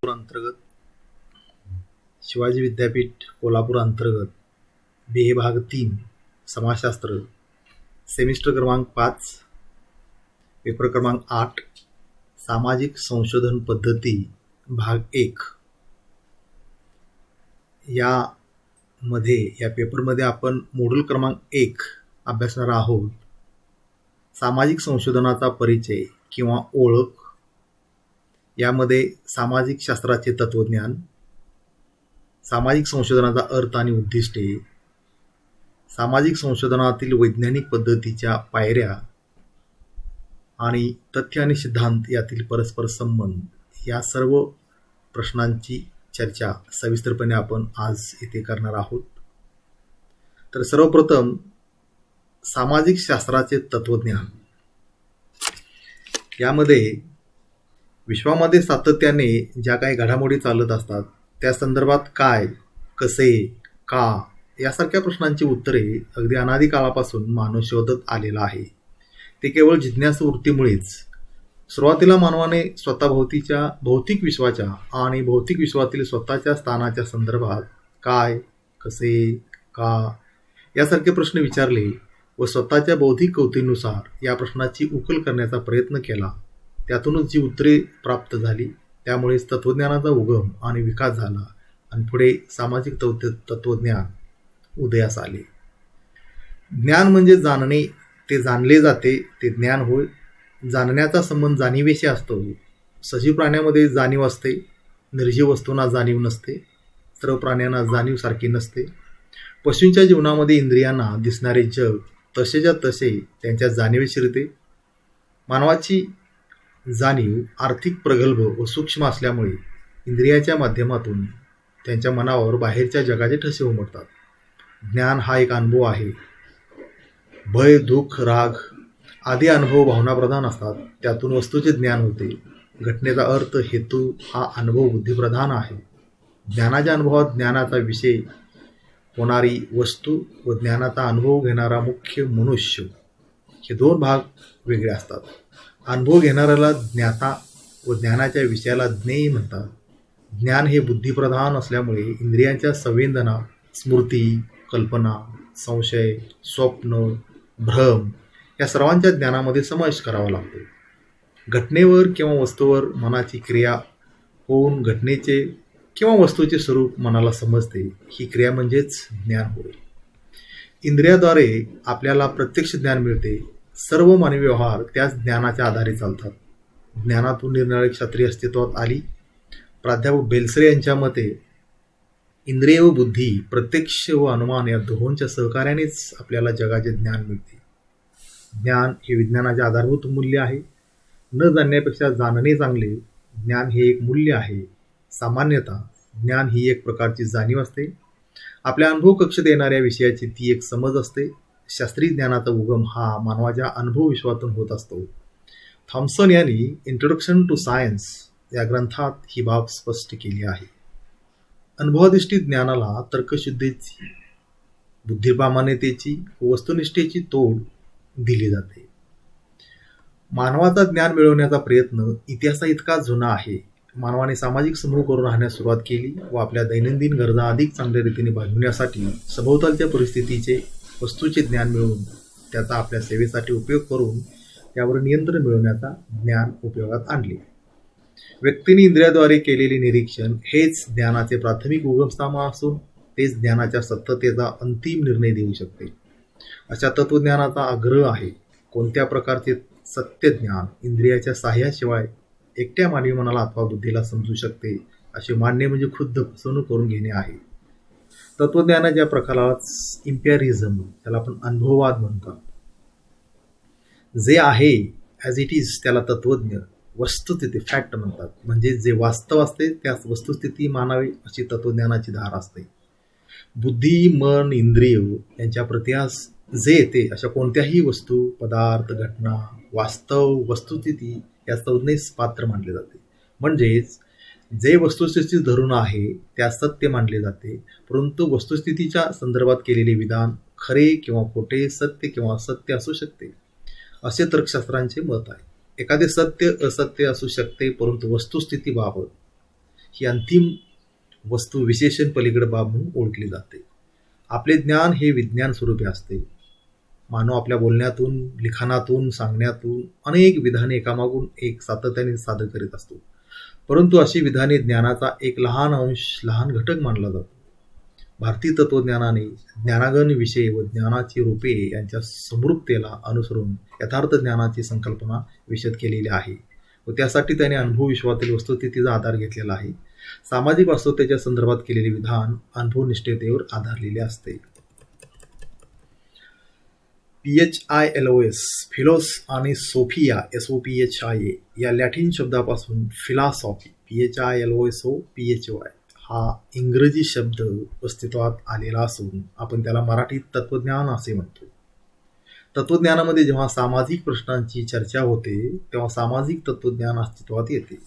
अंतर्गत शिवाजी विद्यापीठ कोल्हापूर अंतर्गत बी ए भाग 3 समाजशास्त्र सेमिस्टर क्रमांक 5 पेपर क्रमांक 8 सामाजिक संशोधन पद्धती भाग 1 या पेपरमध्ये आपण मॉड्यूल क्रमांक 1 अभ्यासणार आहोत. सामाजिक संशोधनाचा परिचय किंवा ओळख. यामध्ये सामाजिक शास्त्राचे तत्वज्ञान, सामाजिक संशोधनाचा अर्थ आणि उद्दिष्टे, सामाजिक संशोधनातील वैज्ञानिक पद्धतीच्या पायऱ्या आणि तथ्य आणि सिद्धांत यातील परस्पर संबंध या सर्व प्रश्नांची चर्चा सविस्तरपणे आपण आज येथे करणार आहोत. तर सर्वप्रथम सामाजिक शास्त्राचे तत्वज्ञान. यामध्ये विश्वामध्ये सातत्याने ज्या काही घडामोडी चालत असतात त्या संदर्भात काय, कसे, का यासारख्या प्रश्नांची उत्तरे अगदी अनादी काळापासून मानव शोधत आलेला आहे. ते केवळ जिज्ञासू वृत्तीमुळेच. सुरुवातीला मानवाने स्वतःभोवतीच्या भौतिक विश्वाच्या आणि भौतिक विश्वातील स्वतःच्या स्थानाच्या संदर्भात काय, कसे, का यासारखे प्रश्न विचारले व स्वतःच्या बौद्धिक कौतुकानुसार या प्रश्नाची उकल करण्याचा प्रयत्न केला. त्यातूनच जी उत्तरे प्राप्त झाली त्यामुळेच तत्वज्ञानाचा उगम आणि विकास झाला आणि पुढे सामाजिक तत्वज्ञान उदयास आले. ज्ञान म्हणजे जाणणे. ते जाणले जाते ते ज्ञान होय. जाणण्याचा संबंध जाणीवेशी असतो. सजीव प्राण्यामध्ये जाणीव असते, निर्जीव वस्तूंना जाणीव नसते. सर्व प्राण्यांना जाणीव सारखी नसते. पशूंच्या जीवनामध्ये इंद्रियांना दिसणारे जग तसेच्या तसे त्यांच्या जाणीवे शिरते. मानवाची जाणीव आर्थिक प्रगल्भ व सूक्ष्म असल्यामुळे इंद्रियाच्या माध्यमातून त्यांच्या मनावर बाहेरच्या जगाचे ठसे उमटतात. ज्ञान हा एक अनुभव आहे. भय, दुःख, राग आदी अनुभव भावनाप्रधान असतात. त्यातून वस्तूचे ज्ञान होते. घटनेचा अर्थ, हेतू हा अनुभव बुद्धिप्रधान आहे. ज्ञानाच्या अनुभवात ज्ञानाचा विषय होणारी वस्तू व ज्ञानाचा अनुभव घेणारा मुख्य मनुष्य हे दोन भाग वेगळे असतात. अनुभव घेणाऱ्याला ज्ञाता व ज्ञानाच्या विषयाला ज्ञेय म्हणतात. ज्ञान हे बुद्धिप्रधान असल्यामुळे इंद्रियांच्या संवेदना, स्मृती, कल्पना, संशय, स्वप्न, भ्रम या सर्वांच्या ज्ञानामध्ये समावेश करावा लागतो. घटनेवर किंवा वस्तूवर मनाची क्रिया होऊन घटनेचे किंवा वस्तूचे स्वरूप मनाला समजते. ही क्रिया म्हणजेच ज्ञान होय. इंद्रियाद्वारे आपल्याला प्रत्यक्ष ज्ञान मिळते. सर्व मानवी व्यवहार त्याच ज्ञानाच्या आधारे चालतात. ज्ञानातून निरनिराळी क्षत्रिय अस्तित्वात आली. प्राध्यापक बेलसरे यांच्या मते इंद्रिय व बुद्धी, प्रत्यक्ष व अनुमान या दोहोंच्या सहकार्यानेच आपल्याला जगाचे ज्ञान मिळते. ज्ञान हे विज्ञानाचे आधारभूत मूल्य आहे. न जाणण्यापेक्षा जाणणे चांगले. ज्ञान हे एक मूल्य आहे. सामान्यतः ज्ञान ही एक प्रकारची जाणीव असते. आपल्या अनुभव कक्ष देणाऱ्या विषयाची ती एक समज असते. शास्त्रीय ज्ञानाचा उगम हा मानवाच्या अनुभव विश्वातून होत असतो. थॉम्सन यांनी इंट्रोडक्शन टू सायन्स या ग्रंथात ही बाब स्पष्ट केली आहे. अनुभवाधिष्ठित ज्ञानाला तर्कशुद्धीची, बुद्धिप्रामाण्यतेची व वस्तुनिष्ठेची तोड दिली जाते. मानवाचा ज्ञान मिळवण्याचा प्रयत्न इतिहासा इतका जुना आहे. मानवाने सामाजिक समूह करून राहण्यास सुरुवात केली व आपल्या दैनंदिन गरजा अधिक चांगल्या रीतीने भागविण्यासाठी सभोवतालच्या परिस्थितीचे, वस्तूचे ज्ञान मिळवून त्याचा आपल्या सेवेसाठी उपयोग करून त्यावर नियंत्रण मिळवण्याचा ज्ञान उपयोगात आणले. व्यक्तीने इंद्रियाद्वारे केलेले निरीक्षण हेच ज्ञानाचे प्राथमिक उगमस्थान असून तेच ज्ञानाच्या सत्यतेचा अंतिम निर्णय देऊ शकते. अशा तत्वज्ञानाचा आग्रह आहे. कोणत्या प्रकारचे सत्य ज्ञान इंद्रियाच्या साह्याशिवाय एकट्या मानवी मनाला अथवा बुद्धीला समजू शकते असे मानणे म्हणजे खुद्द फसवणूक करून घेणे आहे. तत्वज्ञानाच्या प्रकाराला इम्पेरिझम, त्याला आपण अनुभववाद म्हणतात. जे आहे ॲज इट इज त्याला तत्वज्ञ, वस्तुस्थिती फॅक्ट म्हणतात. म्हणजे जे वास्तव असते त्यास वस्तुस्थिती मानावी अशी तत्वज्ञानाची धार असते. बुद्धी, मन, इंद्रिय यांच्या प्रत्यास जे येते अशा कोणत्याही वस्तू, पदार्थ, घटना, वास्तव, वस्तुस्थिती या संज्ञेस पात्र मानले जाते. म्हणजेच जे वस्तुस्थिती धरून आहे त्या सत्य मानले जाते. परंतु वस्तुस्थितीच्या संदर्भात केलेले विधान खरे किंवा खोटे, सत्य किंवा असत्य असू शकते असे तर्कशास्त्रांचे मत आहे. एखादे सत्य असत्य असू शकते, परंतु वस्तुस्थितीबाबत ही अंतिम वस्तू विशेषण पलीकडे बाब म्हणून ओळखली जाते. आपले ज्ञान हे विज्ञान स्वरूपी असते. मानव आपल्या बोलण्यातून, लिखाणातून, सांगण्यातून अनेक विधाने एकामागून एक सातत्याने सादर करीत असतो. परंतु अशी विधाने ज्ञानाचा एक लहान अंश, लहान घटक मानला जातो. भारतीय तत्त्वज्ञानाने ज्ञानागम विषय व ज्ञानाची रूपे यांच्या समृद्धतेला अनुसरून यथार्थ ज्ञानाची संकल्पना विशद केलेली आहे व त्यासाठी त्याने अनुभव विश्वातील वस्तुस्थितीचा आधार घेतलेला आहे. सामाजिक वास्तवतेच्या संदर्भात केलेले विधान अनुभवनिष्ठतेवर आधारलेले असते. PHILOS फिलोस आणि सोफिया SOPHIA या लॅटिन शब्दापासून फिलॉसॉफी PHILOSOPHY हा इंग्रजी शब्द अस्तित्वात आलेला असून आपण त्याला मराठीत तत्वज्ञान असे म्हणतो. तत्वज्ञानामध्ये जेव्हा सामाजिक प्रश्नांची चर्चा होते तेव्हा सामाजिक तत्वज्ञान अस्तित्वात येते.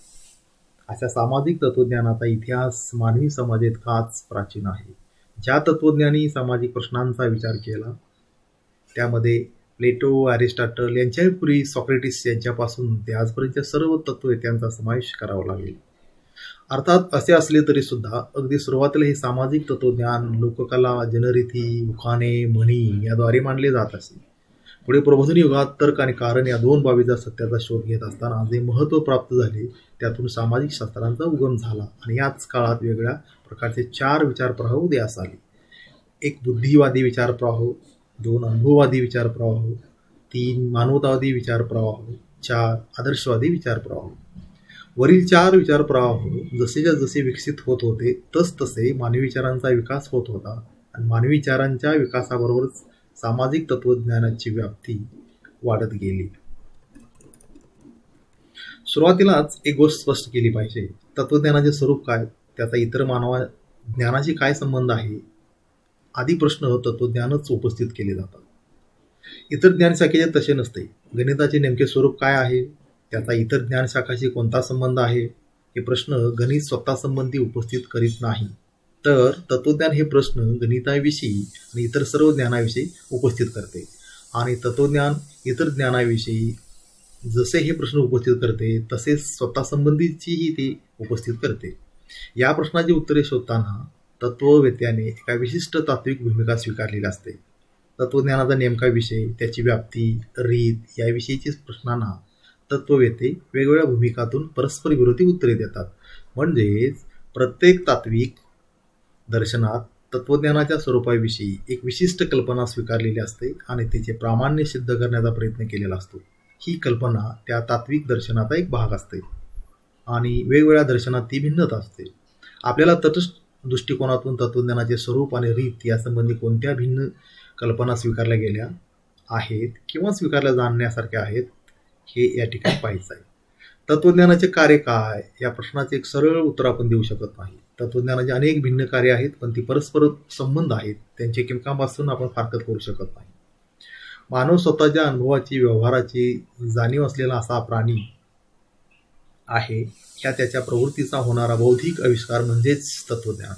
अशा सामाजिक तत्वज्ञानाचा इतिहास मानवी समाजाइतकाच प्राचीन आहे. ज्या तत्वज्ञानी सामाजिक प्रश्नांचा विचार केला त्यामध्ये प्लेटो, अरिस्टॉटल यांच्यापूर्वी सॉक्रेटिस यांच्यापासून ते आजपर्यंतच्या सर्व तत्ववेत्यांचा समावेश करावा लागेल. अर्थात असे असले तरी सुद्धा अगदी सुरुवातीला हे सामाजिक तत्वज्ञान लोककला, जनरीती, उखाणे, म्हणी याद्वारे मांडले जात असे. पुढे प्रबोधन युगात तर्क आणि कारण या दोन बाबीचा सत्याचा शोध घेत असताना जे महत्त्व प्राप्त झाले त्यातून सामाजिक शास्त्रांचा उगम झाला आणि याच काळात वेगळ्या प्रकारचे 4 विचारप्रवाह उदयास आले. 1 बुद्धिवादी विचारप्रवाह, 2 अनुभववादी विचारप्रवाह, 3 मानवतावादी विचारप्रवाह, 4 आदर्शवादी विचारप्रवाह. वरील 4 विचारप्रवाह जसे विकसित होत होते तसतसे मानवी विचारांचा विकास होत होता आणि मानवी विचारांच्या विकासाबरोबरच सामाजिक तत्वज्ञानाची व्याप्ती वाढत गेली. सुरुवातीलाच एक गोष्ट स्पष्ट केली पाहिजे. तत्वज्ञानाचे स्वरूप काय, त्याचा इतर मानवा ज्ञानाशी काय संबंध आहे आदी प्रश्न तत्वज्ञानच उपस्थित केले जातात. इतर ज्ञानशाखेचे तसे नसते. गणिताचे नेमके स्वरूप काय आहे, त्याचा इतर ज्ञानशाखाशी कोणता संबंध आहे हे प्रश्न गणित स्वतः संबंधी उपस्थित करीत नाही, तर तत्वज्ञान हे प्रश्न गणिताविषयी आणि इतर सर्व ज्ञानाविषयी उपस्थित करते आणि तत्वज्ञान इतर ज्ञानाविषयी जसे हे प्रश्न उपस्थित करते तसेच स्वतः संबंधीचीही ते उपस्थित करते. या प्रश्नाची उत्तरे शोधताना तत्ववेत्याने एका विशिष्ट तात्विक भूमिका स्वीकारलेली असते. तत्वज्ञानाचा नेमका विषय, त्याची व्याप्ती, रीत याविषयीची प्रश्नांना तत्ववेते वेगवेगळ्या भूमिकातून परस्पर विरोधी उत्तरे देतात. म्हणजेच प्रत्येक तात्विक दर्शनात तत्वज्ञानाच्या स्वरूपाविषयी एक विशिष्ट कल्पना स्वीकारलेली असते आणि तिचे प्रामाण्य सिद्ध करण्याचा प्रयत्न केलेला असतो. ही कल्पना त्या तात्विक दर्शनाचा एक भाग असते आणि वेगवेगळ्या दर्शनात ती भिन्नता असते. आपल्याला तटस्थ दृष्टिकोनातून तत्वज्ञानाचे स्वरूप आणि रीत यासंबंधी कोणत्या भिन्न कल्पना स्वीकारल्या गेल्या आहेत किंवा स्वीकारल्या जाण्यासारख्या आहेत हे या ठिकाणी पाहायचं आहे. तत्वज्ञानाचे कार्य काय या प्रश्नाचे एक सरळ उत्तर आपण देऊ शकत नाही. तत्वज्ञानाचे अनेक भिन्न कार्य आहेत पण ती परस्पर संबंध आहेत, त्यांच्या किमकांपासून आपण फारकत करू शकत नाही. मानव स्वतःच्या अनुभवाची, व्यवहाराची जाणीव असलेला असा प्राणी आहे. ह्या त्याच्या प्रवृत्तीचा होणारा बौद्धिक आविष्कार म्हणजेच तत्वज्ञान.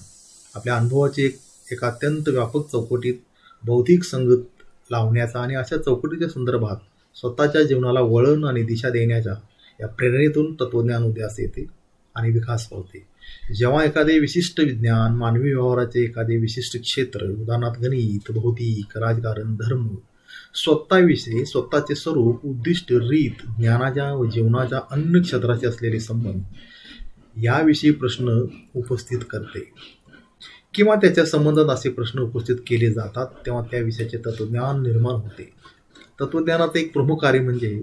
आपल्या अनुभवाचे एक अत्यंत व्यापक चौकटीत बौद्धिक संगत लावण्याचा आणि अशा चौकटीच्या संदर्भात स्वतःच्या जीवनाला वळण आणि दिशा देण्याच्या या प्रेरणेतून तत्वज्ञान उदयास येते आणि विकास पावते. जेव्हा एखादे विशिष्ट विज्ञान मानवी व्यवहाराचे एखादे विशिष्ट क्षेत्र, उदाहरणार्थ गणित, भौतिक, राजकारण, धर्म, स्वतःविषयी, स्वतःचे स्वरूप, उद्दिष्ट, रीत, ज्ञानाच्या व जीवनाच्या अन्य क्षेत्राशी असलेले संबंध याविषयी प्रश्न उपस्थित करते किंवा त्याच्या संबंधात असे प्रश्न उपस्थित केले जातात तेव्हा त्या विषयाचे तत्वज्ञान निर्माण होते. तत्वज्ञानाचे एक प्रमुख कार्य म्हणजे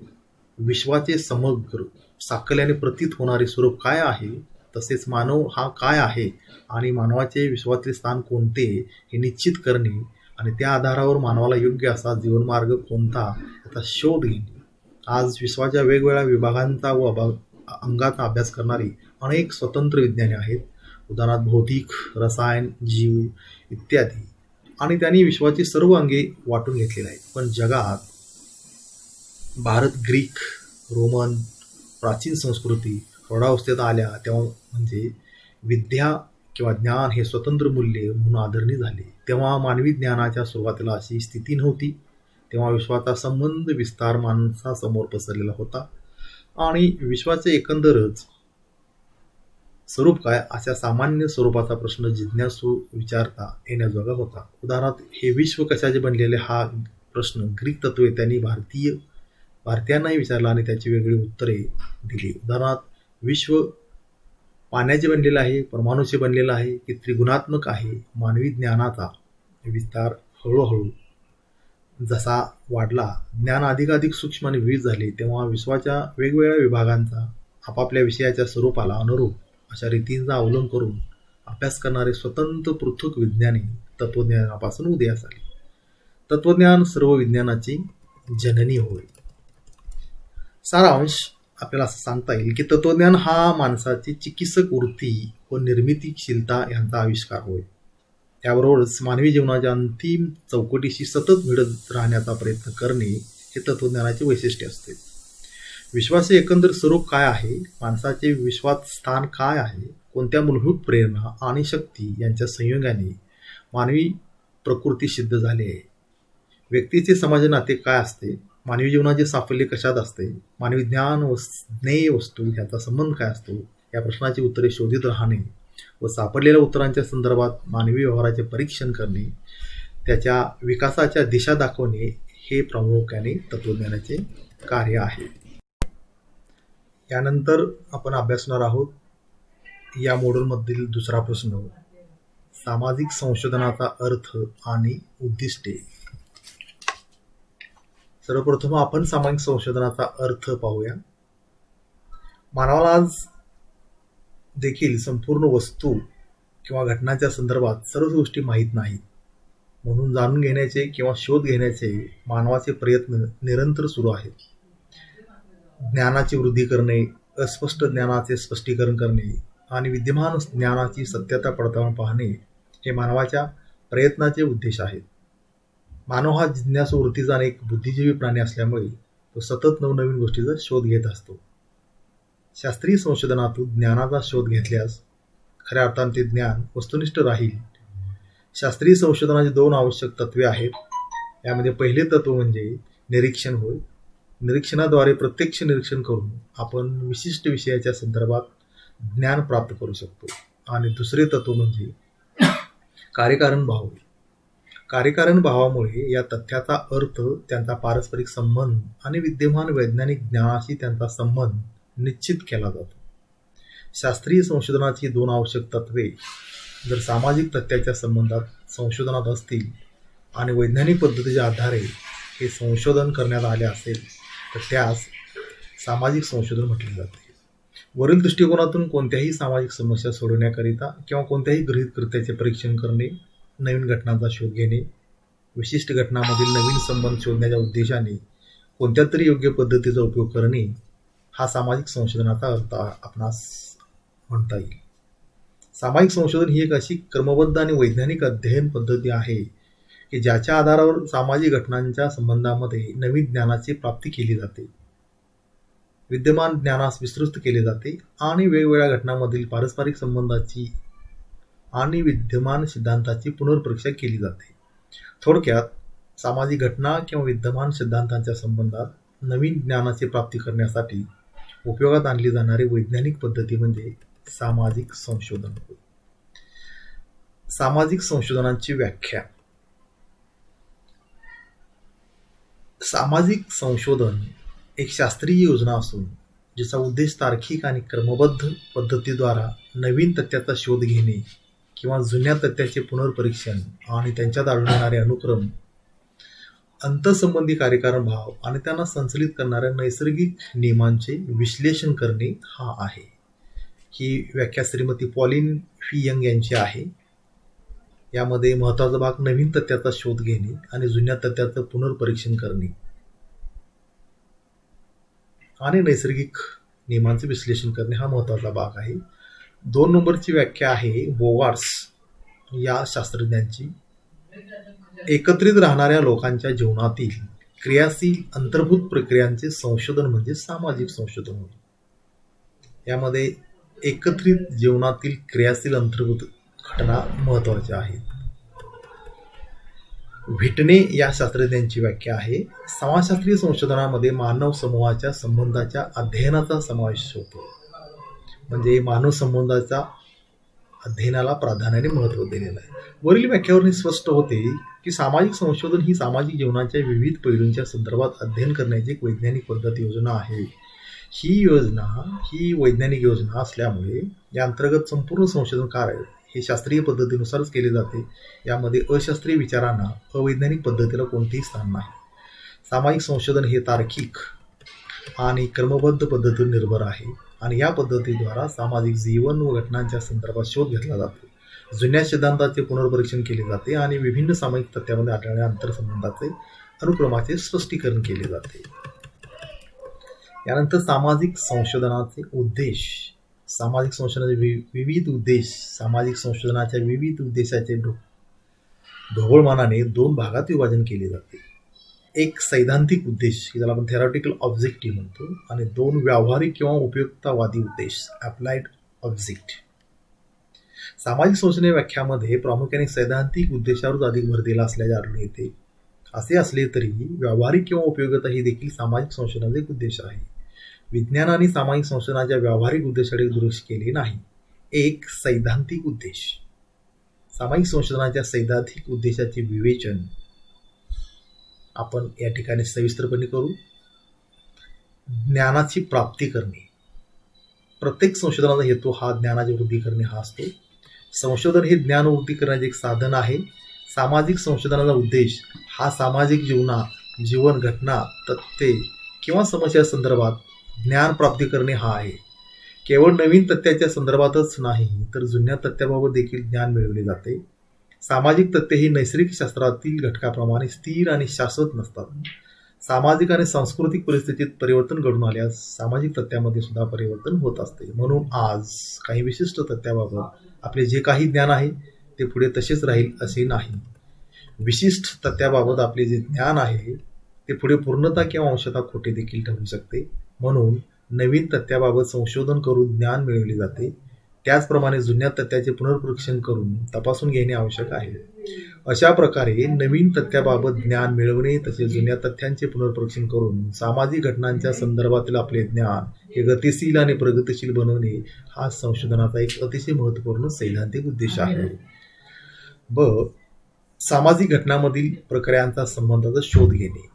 विश्वाचे समग्र साकल्याने प्रतीत होणारे स्वरूप काय आहे, तसेच मानव हा काय आहे आणि मानवाचे विश्वातील स्थान कोणते हे निश्चित करणे आणि त्या आधारावर मानवाला योग्य असा जीवनमार्ग कोणता याचा शोध घेणे. आज विश्वाच्या वेगवेगळ्या विभागांचा व अंगाचा अभ्यास करणारी अनेक स्वतंत्र विज्ञाने आहेत, उदाहरणार्थ भौतिक, रसायन, जीव इत्यादी, आणि त्यांनी विश्वाची सर्व अंगे वाटून घेतलेली आहेत. पण जगात भारत, ग्रीक, रोमन प्राचीन संस्कृती प्रौढावस्थेत आल्या तेव्हा म्हणजे विद्या किंवा ज्ञान हे स्वतंत्र मूल्य म्हणून आदरणीय झाले. तेव्हा मानवी ज्ञानाच्या सुरुवातीला अशी स्थिती नव्हती. तेव्हा विश्वाचा संबंध विस्तार माणसासमोर पसरलेला होता आणि विश्वाचे एकंदरच स्वरूप काय अशा सामान्य स्वरूपाचा प्रश्न जिज्ञासू विचारता येण्याजोगा होता. उदाहरणार्थ हे विश्व कशाचे बनलेले हा प्रश्न ग्रीक तत्त्ववेत्यांनी भारतीयांनाही विचारला आणि त्याची वेगळी उत्तरे दिली. उदाहरणार्थ विश्व पाण्याचे बनलेलं आहे, परमाणूचे बनलेलं आहे की त्रिगुणात्मक आहे. मानवी ज्ञानाचा विस्तार हळूहळू जसा वाढला, ज्ञान अधिकाधिक सूक्ष्म आणि विविध झाले, तेव्हा विश्वाच्या वेगवेगळ्या विभागांचा आपापल्या विषयाच्या स्वरूपाला अनुरूप अशा रीतींचा अवलंब करून अभ्यास करणारे स्वतंत्र पृथक विज्ञानी तत्वज्ञानापासून उदयास आले. तत्वज्ञान सर्व विज्ञानाची जननी होय. सारांश आपल्याला असं सांगता येईल की तत्वज्ञान हा माणसाची चिकित्सक वृत्ती व निर्मितीशीलता यांचा आविष्कार होय. त्याबरोबरच मानवी जीवनाच्या अंतिम चौकटीशी सतत भिडत राहण्याचा प्रयत्न करणे हे तत्वज्ञानाचे वैशिष्ट्य असते. विश्वाचे एकंदर स्वरूप काय आहे, माणसाचे विश्वात स्थान काय आहे, कोणत्या मूलभूत प्रेरणा आणि शक्ती यांच्या संयोगाने मानवी प्रकृती सिद्ध झाली आहे, व्यक्तीचे समाज नाते काय असते, मानवी जीवनाचे साफल्य कशात असते, मानवी ज्ञान व ज्ञेय वस्तू ह्याचा संबंध काय असतो, या प्रश्नाची उत्तरे शोधित राहणे व सापडलेल्या उत्तरांच्या संदर्भात मानवी व्यवहाराचे परीक्षण करणे, त्याच्या विकासाच्या दिशा दाखवणे हे प्रामुख्याने तत्वज्ञानाचे कार्य आहे. यानंतर आपण अभ्यासणार आहोत या मॉड्यूलमधील दुसरा प्रश्न, सामाजिक संशोधनाचा अर्थ आणि उद्दिष्टे. सर्वप्रथम आपण सामाजिक संशोधनाचा अर्थ पाहूया. मानवाला आज देखील संपूर्ण वस्तू किंवा घटनाच्या संदर्भात सर्व गोष्टी माहीत नाहीत. म्हणून जाणून घेण्याचे किंवा शोध घेण्याचे मानवाचे प्रयत्न निरंतर सुरू आहेत. ज्ञानाची वृद्धी करणे, अस्पष्ट ज्ञानाचे स्पष्टीकरण करणे आणि विद्यमान ज्ञानाची सत्यता पडताळून पाहणे हे मानवाच्या प्रयत्नाचे उद्देश आहेत. मानव हा जिज्ञासू वृत्तीचा आणि एक बुद्धिजीवी प्राणी असल्यामुळे तो सतत नवनवीन गोष्टीचा शोध घेत असतो. शास्त्रीय संशोधनातून ज्ञानाचा शोध घेतल्यास खऱ्या अर्थाने ते ज्ञान वस्तुनिष्ठ राहील. शास्त्रीय संशोधनाची 2 आवश्यक तत्वे आहेत. यामध्ये पहिले तत्व म्हणजे निरीक्षण होय. निरीक्षणाद्वारे प्रत्यक्ष निरीक्षण करून आपण विशिष्ट विषयाच्या संदर्भात ज्ञान प्राप्त करू शकतो. आणि दुसरे तत्व म्हणजे कार्यकारण भाव. कार्यकारण भावामुळे या तथ्याचा अर्थ, त्यांचा पारस्परिक संबंध आणि विद्यमान वैज्ञानिक ज्ञानाशी त्यांचा संबंध निश्चित केला जातो. शास्त्रीय संशोधनाची 2 आवश्यक तत्वे जर सामाजिक तथ्याच्या संबंधात संशोधनात असतील आणि वैज्ञानिक पद्धतीच्या आधारे हे संशोधन करण्यात आले असेल तर त्यास सामाजिक संशोधन म्हटले जाते. वरील दृष्टिकोनातून कोणत्याही सामाजिक समस्या सोडवण्याकरिता किंवा कोणत्याही गृहीत कृत्याचे परीक्षण करणे, नवीन घटनांचा शोध घेणे, विशिष्ट घटनांमधील नवीन संबंध शोधण्याच्या उद्देशाने कोणत्या तरी योग्य पद्धतीचा उपयोग करणे हा सामाजिक संशोधनाचा अर्थ आपणास म्हणता येईल. सामाजिक संशोधन ही एक अशी क्रमबद्ध आणि वैज्ञानिक अध्ययन पद्धती आहे की ज्याच्या आधारावर सामाजिक घटनांच्या संबंधामध्ये नवीन ज्ञानाची प्राप्ती केली जाते, विद्यमान ज्ञानास विस्तृत केले जाते आणि वेगवेगळ्या घटनांमधील पारस्परिक संबंधाची आणि विद्यमान सिद्धांताची पुनर्परीक्षा केली जाते. थोडक्यात सामाजिक घटना किंवा विद्यमान सिद्धांतांच्या संबंधात नवीन ज्ञानाची प्राप्ती करण्यासाठी उपयोगात आणली जाणारी वैज्ञानिक पद्धती म्हणजे सामाजिक संशोधन. सामाजिक संशोधनाची व्याख्या. सामाजिक संशोधन एक शास्त्रीय योजना असून जिचा उद्देश तार्किक आणि क्रमबद्ध पद्धतीद्वारा नवीन तथ्याचा शोध घेणे किंवा जुन्या तथ्याचे पुनर्परीक्षण आणि त्यांच्यात आढळून येणारे अनुक्रम, अंतःसंबंधी कार्यकारण भाव आणि त्यांना संचलित करणाऱ्या नैसर्गिक नियमांचे विश्लेषण करणे हा आहे. ही व्याख्या श्रीमती पॉलिन फी यंग यांची आहे. यामध्ये महत्त्वाचा भाग नवीन तथ्याचा शोध घेणे आणि जुन्या तथ्याचं पुनर्परीक्षण करणे आणि नैसर्गिक नियमांचे विश्लेषण करणे हा महत्त्वाचा भाग आहे. 2 नंबरची व्याख्या आहे बोवार्स या शास्त्रज्ञांची. एकत्रित राहणाऱ्या लोकांच्या जीवनातील क्रियाशील अंतर्भूत प्रक्रियांचे संशोधन म्हणजे सामाजिक संशोधन होय. यामध्ये एकत्रित जीवनातील क्रियाशील अंतर्भूत घटना महत्त्वाच्या आहेत. व्हिटने या शास्त्रज्ञांची व्याख्या आहे. समाजशास्त्रीय संशोधनामध्ये मानव समूहाच्या संबंधाच्या अध्ययनाचा समावेश होतो. म्हणजे मानव संबंधाच्या अध्ययनाला प्राधान्याने महत्त्व दिलेलं आहे. वरील व्याख्यावरून स्पष्ट होते की सामाजिक संशोधन ही सामाजिक जीवनाच्या विविध पैलूंच्या संदर्भात अध्ययन करण्याची एक वैज्ञानिक पद्धत योजना आहे. ही वैज्ञानिक योजना असल्यामुळे या अंतर्गत संपूर्ण संशोधन कार्य हे शास्त्रीय पद्धतीनुसारच केले जाते. यामध्ये अशास्त्रीय विचारांना, अवैज्ञानिक पद्धतीला कोणतेही स्थान नाही. सामाजिक संशोधन हे तार्किक आणि क्रमबद्ध पद्धतीवर निर्भर आहे आणि या पद्धतीद्वारा सामाजिक जीवन व घटनांच्या संदर्भात शोध घेतला जातो. जुन्या सिद्धांताचे पुनर्परीक्षण केले जाते आणि विभिन्न सामाजिक तथ्यामध्ये आढळणाऱ्या आंतरसंबंधाचे अनुक्रमाचे स्पष्टीकरण केले जाते. यानंतर सामाजिक संशोधनाचे उद्देश. सामाजिक संशोधनाचे विविध उद्देश. सामाजिक संशोधनाच्या विविध उद्देशाचे ढोबळमानाने 2 भागात विभाजन केले जाते. एक सैद्धांतिक उद्देश, ज्याला आपण थेरॉटिकल ऑब्जेक्टिव्ह म्हणतो, आणि 2 व्यावहारिक किंवा उपयुक्तवादी उद्देश, अप्लाइड ऑब्जेक्ट. सामाजिक संशोधन व्याख्यामध्ये प्रामुख्याने सैद्धांतिक उद्देशावरच अधिक भर दिला असल्याचे आढळून येते. असे असले तरी व्यावहारिक किंवा उपयोगिता ही देखील सामाजिक संशोधनाचा एक उद्देश आहे. विज्ञान आणि सामाजिक संशोधनाच्या व्यावहारिक उद्देशाकडे दुर्लक्ष केले नाही. एक सैद्धांतिक उद्देश. सामाजिक संशोधनाच्या सैद्धांतिक उद्देशाचे विवेचन आपण या ठिकाणी सविस्तरपणे करू. ज्ञानाची प्राप्ती करणे. प्रत्येक संशोधनाचा हेतू हा ज्ञानाची वृद्धी करणे हा असतो. संशोधन हे ज्ञान वृद्धी करण्याचे एक साधन आहे. सामाजिक संशोधनाचा उद्देश हा सामाजिक जीवन घटना, तथ्ये किंवा समस्या संदर्भात ज्ञान प्राप्ती करणे हा आहे. केवळ नवीन तथ्याच्या संदर्भातच नाही तर जुन्या तथ्याबाबत देखील ज्ञान मिळवले जाते. सामाजिक तथ्ये ही नैसर्गिक शास्त्रातील घटकाप्रमाणे स्थिर आणि शाश्वत नसतात. सामाजिक आणि सांस्कृतिक परिस्थितीत परिवर्तन घडून आल्यास सामाजिक तथ्यामध्ये सुद्धा परिवर्तन होत असते. म्हणून आज काही विशिष्ट तथ्याबाबत आपले जे काही ज्ञान आहे ते पुढे तसेच राहील असे नाही. विशिष्ट तथ्याबाबत आपले जे ज्ञान आहे ते पुढे पूर्णता किंवा अंशतः खोटे देखील ठरू शकते. म्हणून नवीन तथ्याबाबत संशोधन करून ज्ञान मिळवले जाते. त्याचप्रमाणे जुन्या तथ्याचे पुनर्परीक्षण करून तपासून घेणे आवश्यक आहे. अशा प्रकारे नवीन तथ्याबाबत ज्ञान मिळवणे तसेच जुन्या तथ्यांचे पुनर्परीक्षण करून सामाजिक घटनांच्या संदर्भातील आपले ज्ञान हे गतिशील आणि प्रगतिशील बनवणे हा संशोधनाचा एक अतिशय महत्त्वपूर्ण सैद्धांतिक उद्देश आहे. सामाजिक घटनांमधील प्रक्रियांचा संबंधाचा शोध घेणे.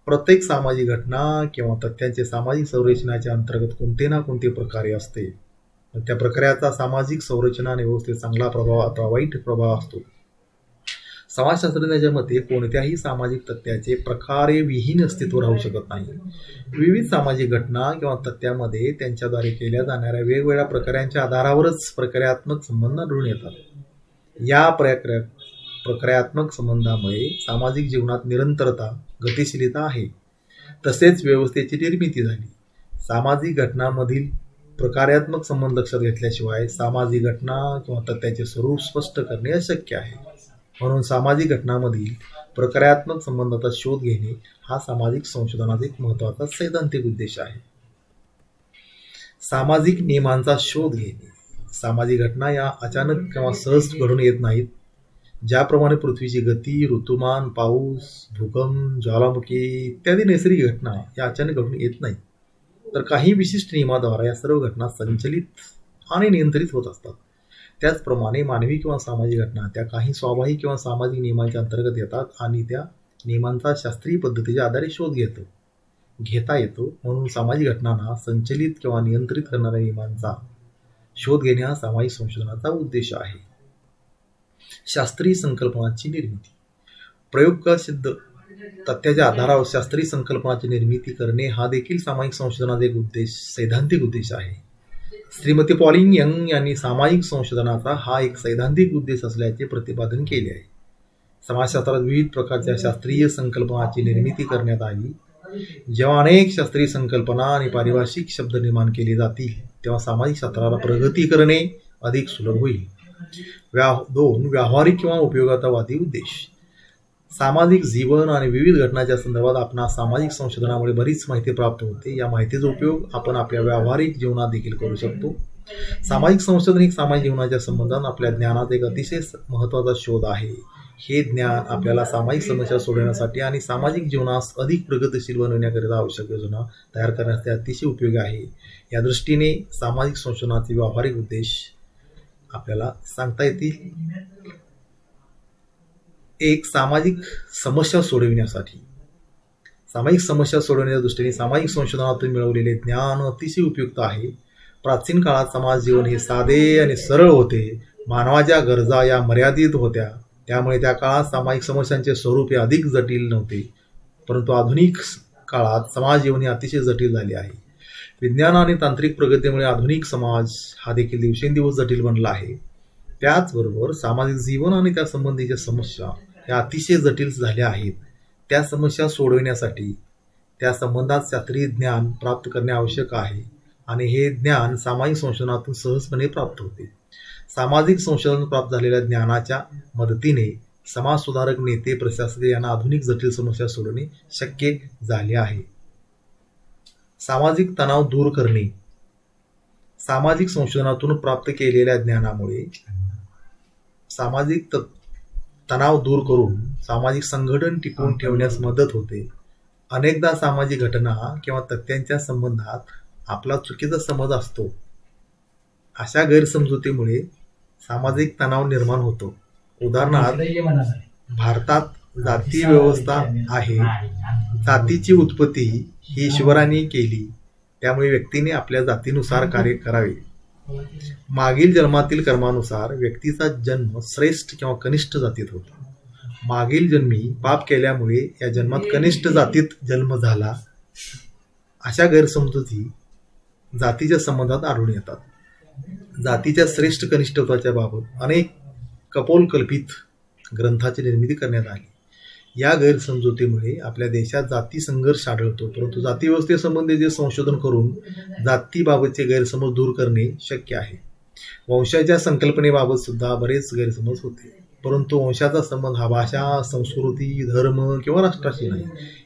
प्रत्येक सामाजिक घटना किंवा तथ्यांचे सामाजिक संरचनेच्या अंतर्गत कोणते ना कोणते प्रकारे असते. त्या प्रक्रियाचा सामाजिक संरचना आणि व्यवस्थेत चांगला प्रभाव अथवा वाईट प्रभाव असतो. समाजशास्त्रज्ञाच्या मते कोणत्याही सामाजिक तथ्याचे प्रकारे विहीन अस्तित्व राहू शकत नाही. विविध सामाजिक घटना किंवा तथ्यामध्ये त्यांच्याद्वारे केल्या जाणाऱ्या वेगवेगळ्या प्रक्रियांच्या आधारावरच प्रक्रियात्मक संबंध आढळून येतात. या प्रक्रियात्मक संबंधामुळे सामाजिक जीवनात निरंतरता, गतिशीलता आहे. तसेच व्यवस्थेची निर्मिती झाली. सामाजिक घटनांमधील प्रकारात्मक संबंध लक्षात घेतल्याशिवाय सामाजिक घटना किंवा तथ्याचे स्वरूप स्पष्ट करणे अशक्य आहे. म्हणून सामाजिक घटनांमधील प्रकारात्मक संबंधाचा शोध घेणे हा सामाजिक संशोधनाचा एक महत्त्वाचा सैद्धांतिक उद्देश आहे. सामाजिक नियमांचा शोध घेणे. सामाजिक घटना या अचानक किंवा सहज घडून येत नाहीत. ज्याप्रमाणे पृथ्वीची गती, ऋतुमान, पाऊस, भूकंप, ज्वालामुखी इत्यादी नैसर्गिक घटना या अचानक घडून येत नाहीत, तर काही विशिष्ट नियमाद्वारा या सर्व घटना संचलित आणि नियंत्रित होत असतात. त्याचप्रमाणे मानवी किंवा सामाजिक घटना त्या काही स्वाभाविक किंवा सामाजिक नियमांच्या अंतर्गत येतात आणि त्या नियमांचा शास्त्रीय पद्धतीच्या आधारे शोध घेता येतो. म्हणून सामाजिक घटनांना संचलित किंवा नियंत्रित करणाऱ्या नियमांचा शोध घेणे हा सामाजिक संशोधनाचा उद्देश आहे. शास्त्रीय संकल्पनाची निर्मिती. प्रयोगसिद्ध तथ्याच्या आधारावर शास्त्रीय संकल्पनाची निर्मिती करणे हा देखील सामाजिक संशोधनाचा एक सैद्धांतिक उद्देश आहे. श्रीमती पॉलिंग यंग यांनी सामाजिक संशोधनाचा हा एक सैद्धांतिक उद्देश असल्याचे प्रतिपादन केले आहे. समाजशास्त्रात विविध प्रकारच्या शास्त्रीय संकल्पनाची निर्मिती करण्यात आली. जेव्हा अनेक शास्त्रीय संकल्पना आणि पारिभाषिक शब्द निर्माण केले जातील तेव्हा सामाजिक शास्त्राला प्रगती करणे अधिक सुलभ होईल. 2 व्यावहारिक किंवा उपयोगितावादी उद्देश. सामाजिक जीवन आणि विविध घटनांच्या संदर्भात आपणास सामाजिक संशोधनामुळे बरीच माहिती प्राप्त होते. या माहितीचा उपयोग आपण आपल्या व्यावहारिक जीवनात देखील करू शकतो. सामाजिक संशोधन ही सामाजिक जीवनाच्या संबंधात आपल्या ज्ञानाचा एक अतिशय महत्त्वाचा शोध आहे. हे ज्ञान आपल्याला सामाजिक समस्या सोडवण्यासाठी आणि सामाजिक जीवनास अधिक प्रगतिशील बनवण्याकरिता आवश्यक योजना तयार करण्यासाठी अतिशय उपयोगी आहे. या दृष्टीने सामाजिक संशोधनाचे व्यावहारिक उद्देश आपल्याला सांगता येतील. एक, सामाजिक समस्या सोडविण्यासाठी. सामाजिक समस्या सोडवण्याच्या दृष्टीने सामाजिक संशोधनातून मिळवलेले ज्ञान अतिशय उपयुक्त आहे. प्राचीन काळात समाज जीवन हे साधे आणि सरळ होते. मानवाच्या गरजा या मर्यादित होत्या, त्यामुळे त्या काळात सामाजिक समस्यांचे स्वरूप हे अधिक जटिल नव्हते. परंतु आधुनिक काळात समाज जीवन हे अतिशय जटिल झाले आहे. विज्ञान आणि तांत्रिक प्रगतीमुळे आधुनिक समाज हा देखील दिवसेंदिवस जटिल बनला आहे. त्याचबरोबर सामाजिक जीवन आणि त्या संबंधीच्या समस्या या अतिशय जटिल झाल्या आहेत. त्या समस्या सोडविण्यासाठी त्या संबंधात शास्त्रीय ज्ञान प्राप्त करणे आवश्यक आहे आणि हे ज्ञान सामाजिक संशोधनातून सहजपणे प्राप्त होते. सामाजिक संशोधन प्राप्त झालेल्या ज्ञानाच्या मदतीने समाज सुधारक, नेते, प्रशासक यांना आधुनिक जटिल समस्या सोडवणे शक्य झाले आहे. सामाजिक तणाव दूर करणे. सामाजिक संशोधनातून प्राप्त केलेल्या ज्ञानामुळे सामाजिक तणाव दूर करून सामाजिक संघटन टिकवून ठेवण्यास मदत होते. अनेकदा सामाजिक घटना किंवा तथ्यांच्या संबंधात आपला चुकीचा समज असतो. अशा गैरसमजुतीमुळे सामाजिक तणाव निर्माण होतो. उदाहरणार्थ, भारतात जाती व्यवस्था आहे. जातीची उत्पत्ती ही ईश्वराने केली, त्यामुळे व्यक्तीने आपल्या जातीनुसार कार्य करावे. मागील जन्मातील कर्मानुसार व्यक्तीचा जन्म श्रेष्ठ किंवा कनिष्ठ जातीत होतो. मागील जन्मी पाप केल्यामुळे या जन्मात कनिष्ठ जातीत जन्म झाला. अशा गैरसमजुती जातीच्या संबंधात आढळून येतात. जातीच्या श्रेष्ठ कनिष्ठत्वाच्या बाबत अनेक कपोलकल्पित ग्रंथाची निर्मिती करण्यात आली. या गैरसमजुतीमुळे आपल्या देशात जाती संघर्ष आढळतो. परंतु जाती व्यवस्थेसंबंधीचे संशोधन करून जातीबाबतचे गैरसमज दूर करणे शक्य आहे. वंशाच्या संकल्पनेबाबत सुद्धा बरेच गैरसमज होते, परंतु वंशाचा संबंध हा भाषा, संस्कृती, धर्म किंवा राष्ट्राशी नाही.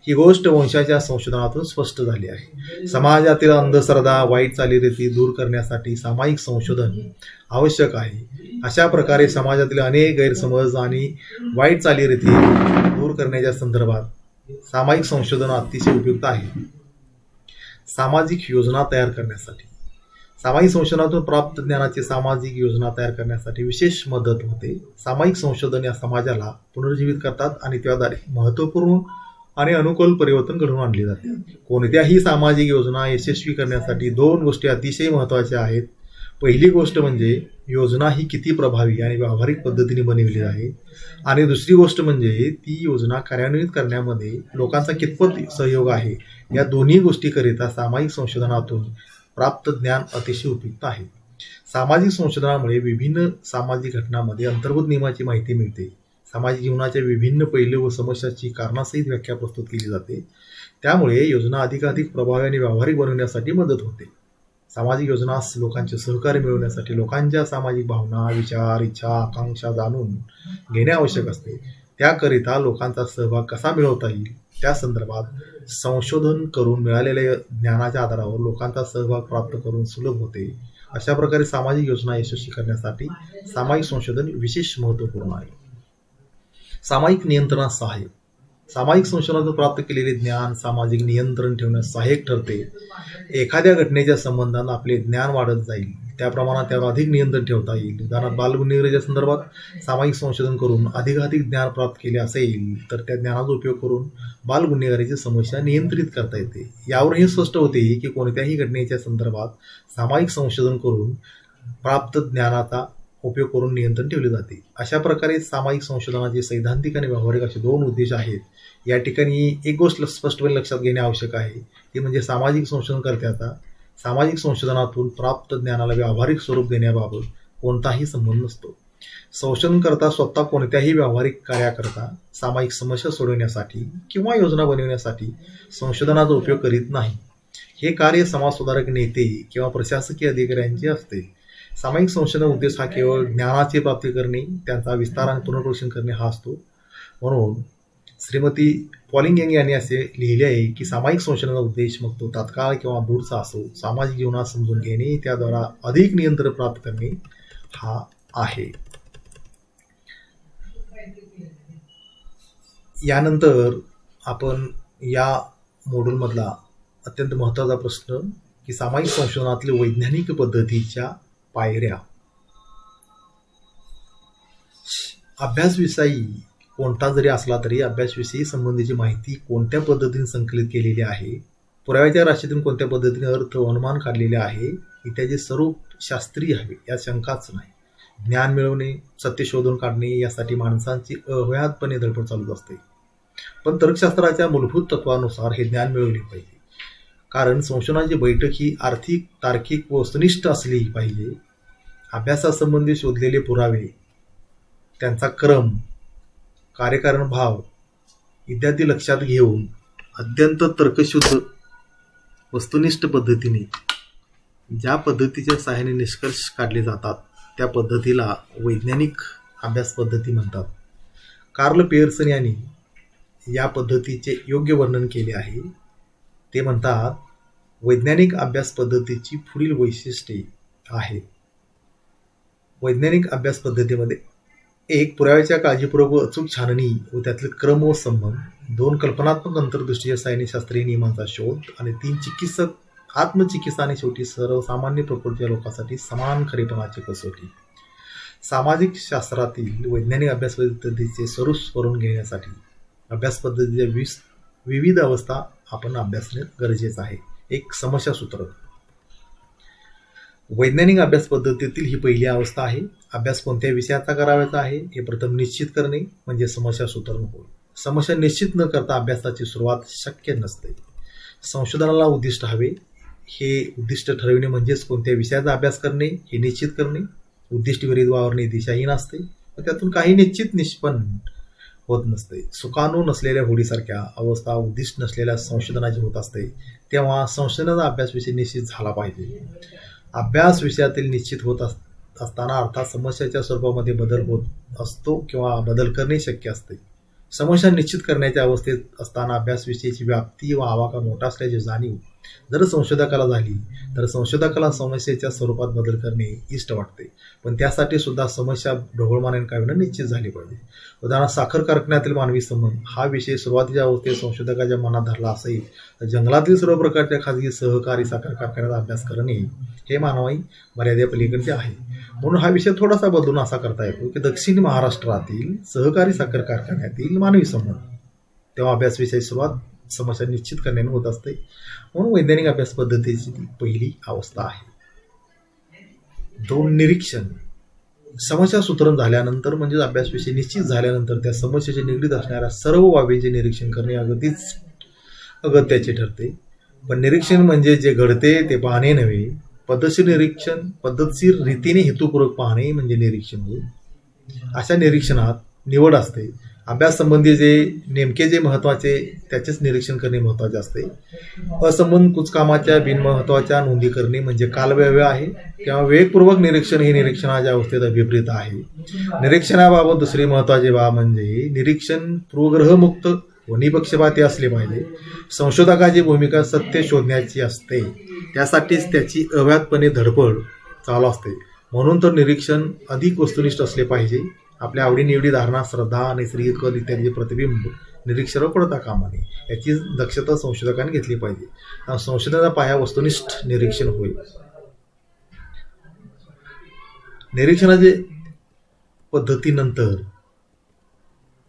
ही गोष्ट वंशाच्या संशोधनातून स्पष्ट झाली आहे. समाजातील अंधश्रद्धा, वाईट चालीरीती दूर करण्यासाठी सामाजिक संशोधन आवश्यक आहे. अशा प्रकारे समाजातील अनेक गैरसमज आणि वाईट चालीरीती दूर करण्याच्या संदर्भात सामाजिक संशोधन अतिशय उपयुक्त आहे. सामाजिक योजना तयार करण्यासाठी. सामाजिक संशोधनातून प्राप्त ज्ञानाची सामाजिक योजना तयार करण्यासाठी विशेष मदत होते. सामाजिक संशोधन या समाजाला पुनर्जीवित करतात आणि त्याद्वारे महत्त्वपूर्ण आणि अनुकूल परिवर्तन घडवून आणले जाते. कोणत्याही सामाजिक योजना यशस्वी करण्यासाठी 2 गोष्टी अतिशय महत्त्वाच्या आहेत. पहिली गोष्ट म्हणजे योजना ही किती प्रभावी आणि व्यावहारिक पद्धतीने बनवली आहे, आणि दुसरी गोष्ट म्हणजे ती योजना कार्यान्वित करण्यामध्ये लोकांचा कितपत सहयोग आहे. या दोन्ही गोष्टीकरिता सामाजिक संशोधनातून प्राप्त ज्ञान अतिशय उपयुक्त आहे. सामाजिक संशोधनामुळे विभिन्न सामाजिक घटनांमध्ये अंतर्भूत नियमाची माहिती मिळते. सामाजिक जीवनाच्या विभिन्न पैलू व समस्याची कारणासहित व्याख्या प्रस्तुत केली जाते. त्यामुळे योजना अधिकाधिक प्रभावी आणि व्यावहारिक बनवण्यासाठी मदत होते. सामाजिक योजनास लोकांचे सहकार्य मिळवण्यासाठी लोकांच्या सामाजिक भावना, विचार, इच्छा, आकांक्षा जाणून घेणे आवश्यक असते. त्याकरिता लोकांचा सहभाग कसा मिळवता येईल त्या संदर्भात संशोधन करून मिळालेल्या ज्ञानाच्या आधारावर लोकांचा सहभाग प्राप्त करून सुलभ होते. अशा प्रकारे सामाजिक योजना यशस्वी करण्यासाठी सामाजिक संशोधन विशेष महत्त्वपूर्ण आहे. सामाजिक नियंत्रणास सहाय्य. सामाजिक संशोधनातून प्राप्त केलेले ज्ञान सामाजिक नियंत्रण ठेवण्यास सहाय्यक ठरते. एखाद्या घटनेच्या संबंधात आपले ज्ञान वाढत जाईल, त्या प्रमाणात त्यावर अधिक नियंत्रण ठेवता येईल. उदाहरणार्थ, बालगुन्हेगारीच्या संदर्भात सामाजिक संशोधन करून अधिकाधिक ज्ञान प्राप्त केले असेल तर त्या ज्ञानाचा उपयोग करून बालगुन्हेगारीची समस्या नियंत्रित करता येते. यावरून हे स्पष्ट होते की कोणत्याही घटनेच्या संदर्भात सामाजिक संशोधन करून प्राप्त ज्ञानाचा उपयोग करून नियंत्रण ठेवले जाते. अशा प्रकारे सामाजिक संशोधनाचे सैद्धांतिक आणि व्यावहारिक असे 2 उद्देश आहेत. या ठिकाणी एक गोष्ट स्पष्टपणे लक्षात घेणे आवश्यक आहे, ती म्हणजे सामाजिक संशोधनकर्त्याचा सामाजिक संशोधनातून प्राप्त ज्ञानाला व्यावहारिक स्वरूप देण्याबाबत कोणताही संबंध नसतो. संशोधनकर्ता स्वतः कोणत्याही व्यावहारिक कार्याकरता सामाजिक समस्या सोडवण्यासाठी किंवा योजना बनवण्यासाठी संशोधनाचा उपयोग करीत नाही. हे कार्य समाजसुधारक, नेते किंवा प्रशासकीय अधिकाऱ्यांचे असते. सामाजिक संशोधन उद्देश हा केवळ ज्ञानाची प्राप्ती करणे, त्यांचा विस्तार आणि पुनर्परीक्षण करणे हा असतो. म्हणून श्रीमती पॉलिंग यंग यांनी असे लिहिले आहे की सामाजिक संशोधनाचा उद्देश मग तो तात्काळ किंवा दूरचा असो, सामाजिक जीवनात समजून घेणे, त्याद्वारा अधिक नियंत्रण प्राप्त करणे हा आहे. यानंतर आपण या मॉड्यूलमधला अत्यंत महत्त्वाचा प्रश्न की सामायिक संशोधनातील वैज्ञानिक पद्धतीच्या पायऱ्या. अभ्यासविषयी कोणता जरी असला तरी अभ्यासविषयी संबंधीची माहिती कोणत्या पद्धतीने संकलित केलेली आहे, पुराव्याच्या राशीतून कोणत्या पद्धतीने अर्थ अनुमान काढलेले आहे इत्यादी सर्व शास्त्रीय हवे, या शंकाच नाही. ज्ञान मिळवणे, सत्य शोधून काढणे यासाठी माणसांची अव्याहतपणे धडपड चालूच असते. पण तर्कशास्त्राच्या मूलभूत तत्वानुसार हे ज्ञान मिळवले पाहिजे. कारण संशोधनाची बैठक ही आर्थिक, तार्किक व वस्तुनिष्ठ असली पाहिजे. अभ्यासासंबंधी शोधलेले पुरावे, त्यांचा क्रम, कार्यकारण भाव इत्यादी लक्षात घेऊन अत्यंत तर्कशुद्ध वस्तुनिष्ठ पद्धतीने ज्या पद्धतीच्या सहाय्याने निष्कर्ष काढले जातात त्या पद्धतीला वैज्ञानिक अभ्यास पद्धती म्हणतात. कार्ल पियर्सन यांनी या पद्धतीचे योग्य वर्णन केले आहे. ते म्हणतात, वैज्ञानिक अभ्यास पद्धतीची पुढील वैशिष्ट्ये आहेत. वैज्ञानिक अभ्यास पद्धतीमध्ये 1. पुराव्याच्या काळजीपूर्वक व अचूक छाननी व त्यातील क्रम व संबंध. 2. कल्पनात्मक अंतर्दृष्टीच्या साहाय्याने शास्त्रीय नियमांचा शोध. आणि 3. चिकित्सक, आत्मचिकित्सा आणि शेवटी सर्वसामान्य प्रकृतीच्या लोकांसाठी समान खरेपणाची कसोटी. सामाजिक शास्त्रातील वैज्ञानिक अभ्यास पद्धतीचे स्वरूप स्मरून घेण्यासाठी अभ्यास पद्धतीच्या विविध अवस्था आपण अभ्यासणे गरजेचं आहे. 1. समस्या सूत्र. वैज्ञानिक अभ्यास पद्धतीतील ही पहिली अवस्था आहे. अभ्यास कोणत्या विषयाचा करायचा आहे हे प्रथम निश्चित करणे म्हणजे समस्या सूत्रण होय. समस्या निश्चित न करता अभ्यासाची सुरुवात शक्य नसते. संशोधनाला उद्दिष्ट हवे. हे उद्दिष्ट ठरविणे म्हणजेच कोणत्या विषयाचा अभ्यास करणे हे निश्चित करणे. उद्दिष्टविरुद्ध वावरणे दिशाहीन असते व त्यातून काही निश्चित निष्पन्न होत नसते. सुकाणू नसलेल्या होडीसारख्या अवस्था उद्दिष्ट नसलेल्या संशोधनाची होत असते. तेव्हा संशोधनाचा अभ्यास विषय निश्चित झाला पाहिजे. अभ्यास विषयातील निश्चित होत असताना अर्थात समस्याच्या स्वरूपामध्ये बदल होत असतो किंवा बदल करणे शक्य असते. समस्या निश्चित करण्याच्या अवस्थेत असताना अभ्यास विषयाची व्याप्ती व आवाका मोठा असल्याची जाणीव जर संशोधकाला झाली तर संशोधकाला समस्येच्या स्वरूपात बदल करणे इष्ट वाटते. पण त्यासाठी सुद्धा समस्या ढोबळमानाने काढणे निश्चित झाली पाहिजे. उदाहरणार्थ साखर कारखान्यातील मानवी संबंध हा विषय सुरुवातीच्या अवस्थेत संशोधकाच्या मनात धरला असेल तर जंगलातील सर्व प्रकारच्या खाजगी सहकारी साखर कारखान्याचा अभ्यास करणे हे मानवी मर्यादेपलीकडचे आहे. म्हणून हा विषय थोडासा बदलून असा करता येतो की दक्षिण महाराष्ट्रातील सहकारी साखर कारखान्यातील मानवी संबंध, तेव्हा अभ्यास विषयी सुरुवात समस्या निश्चित करण्याने होत असते. म्हणून वैज्ञानिक अभ्यास पद्धतीची पहिली अवस्था आहे. 2. निरीक्षण. समस्या सूत्रण झाल्यानंतर म्हणजे अभ्यास विषय निश्चित झाल्यानंतर त्या समस्येशी निगडीत असणाऱ्या सर्व बाबींचे निरीक्षण करणे अगदीच अगत्याचे ठरते. पण निरीक्षण म्हणजे जे घडते ते पाहणे नव्हे. पद्धतशीर निरीक्षण, पद्धतशीर रीतीने हेतुपूर्वक पाहणे म्हणजे निरीक्षण होय. अशा निरीक्षणात निवड असते. अभ्यास संबंधी नेमके जे महत्त्वाचे त्याचेच निरीक्षण करणे महत्त्वाचे असते. असंबंध कुचकामाच्या बिनमहत्त्वाच्या नोंदी करणे म्हणजे कालव्यय आहे. किंवा वेगपूर्वक निरीक्षण हे निरीक्षणाच्या अवस्थेत अभिप्रेत आहे. निरीक्षणाबाबत दुसरी महत्त्वाची बाब म्हणजे निरीक्षण पूर्वग्रहमुक्त व निपक्षपाती असले पाहिजे. संशोधकाची भूमिका सत्य शोधण्याची असते. त्यासाठीच त्याची अव्याहतपणे धडपड चालू असते. म्हणून तर निरीक्षण अधिक वस्तुनिष्ठ असले पाहिजे. आपल्या आवडीनिवडी, धारणा, श्रद्धा, नैसर्गिक कल इत्यादीचे प्रतिबिंब निरीक्षणावर पडता कामा नये याची दक्षता संशोधकांनी घेतली पाहिजे. संशोधनाचा पाया वस्तुनिष्ठ निरीक्षण होईल. निरीक्षणाचे पद्धतीनंतर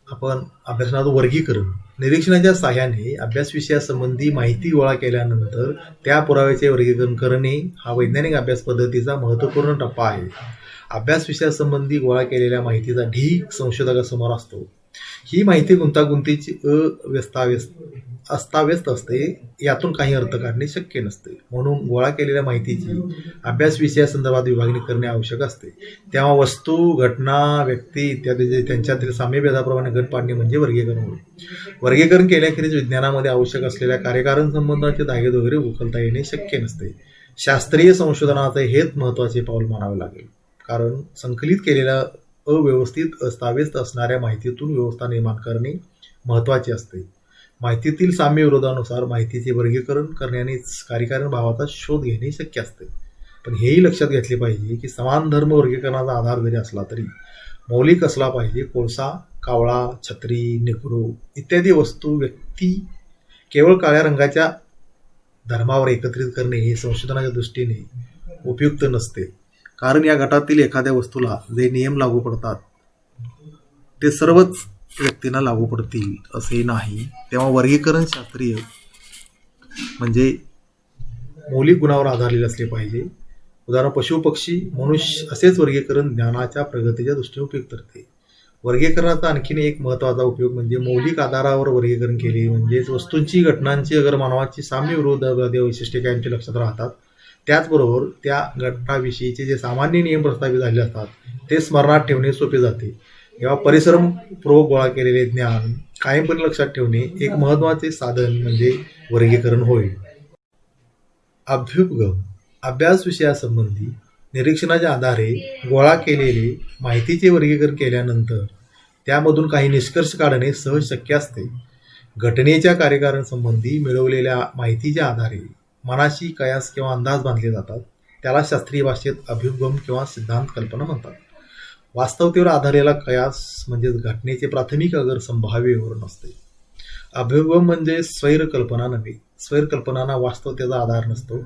आपण अभ्यासनाचं वर्गीकरण. निरीक्षणाच्या साहाय्याने अभ्यास विषयासंबंधी माहिती गोळा केल्यानंतर त्या पुराव्याचे वर्गीकरण करणे हा वैज्ञानिक अभ्यास पद्धतीचा महत्त्वपूर्ण टप्पा आहे. अभ्यास विषयासंबंधी गोळा केलेल्या माहितीचा ढीग संशोधकासमोर असतो. ही माहिती गुंतागुंतीची अस्ताव्यस्त असते. यातून काही अर्थ काढणे शक्य नसते. म्हणून गोळा केलेल्या माहितीची अभ्यास विषयासंदर्भात विभागणी करणे आवश्यक असते. तेव्हा वस्तू, घटना, व्यक्ती इत्यादी त्यांच्यातील साम्यभेदाप्रमाणे गट पाडणे म्हणजे वर्गीकरण होय. वर्गीकरण केल्याखेरीज विज्ञानामध्ये आवश्यक असलेल्या कार्यकारण संबंधाचे धागे वगैरे उकलता येणे शक्य नसते. शास्त्रीय संशोधनाचे हेच महत्त्वाचे पाऊल मानावे लागेल. कारण संकलित केलेल्या अव्यवस्थित अस्ताव्यस्त असणाऱ्या माहितीतून व्यवस्था निर्माण करणे महत्त्वाचे असते. माहितीतील साम्य विरोधानुसार माहितीचे वर्गीकरण करण्यानेच कार्यकारण भावाचा शोध घेणे शक्य असते. पण हेही लक्षात घेतले पाहिजे की समान धर्म वर्गीकरणाचा आधार जरी असला तरी मौलिक असला पाहिजे. कोळसा, कावळा, छत्री, नेकरू इत्यादी वस्तू व्यक्ती केवळ काळ्या रंगाच्या धर्मावर एकत्रित करणे हे संशोधनाच्या दृष्टीने उपयुक्त नसते. कारण या गटातील एखाद्या वस्तूला जे नियम लागू पडतात ते सर्वच व्यक्तींना लागू पडतील असे नाही. तेव्हा वर्गीकरण शास्त्रीय म्हणजे मौलिक गुणावर आधारलेले असले पाहिजे. उदाहरण पशु, पक्षी, मनुष्य असेच वर्गीकरण ज्ञानाच्या प्रगतीच्या दृष्टीने उपयुक्त ठरते. वर्गीकरणाचा आणखीन एक महत्त्वाचा उपयोग म्हणजे मौलिक आधारावर वर्गीकरण केले म्हणजेच वस्तूंची, घटनांची अगर मानवाची साम्य विरोधाभासी वैशिष्ट्ये कायमची लक्षात राहतात. त्याचबरोबर त्या घटनाविषयीचे जे सामान्य नियम प्रस्थापित झालेले असतात ते स्मरणात ठेवणे सोपे जाते. किंवा परिश्रमपूर्वक गोळा केलेले ज्ञान कायमपणे लक्षात ठेवणे एक महत्त्वाचे साधन म्हणजे वर्गीकरण होय. अभ्युपगम अभ्यास विषयासंबंधी निरीक्षणाच्या आधारे गोळा केलेले माहितीचे वर्गीकरण केल्यानंतर त्यामधून काही निष्कर्ष काढणे सहज शक्य असते. घटनेच्या कार्यकारणसंबंधी मिळवलेल्या माहितीच्या आधारे मनाशी कयास किंवा अंदाज बांधले जातात. त्याला शास्त्रीय भाषेत अभ्युपगम किंवा सिद्धांत कल्पना म्हणतात. वास्तवतेवर आधारलेला कयास म्हणजेच घटनेचे प्राथमिक अगर संभाव्य विवरण असते. अभ्युपगम म्हणजे स्वैर कल्पना नव्हे. स्वैर कल्पनांना वास्तवतेचा आधार नसतो.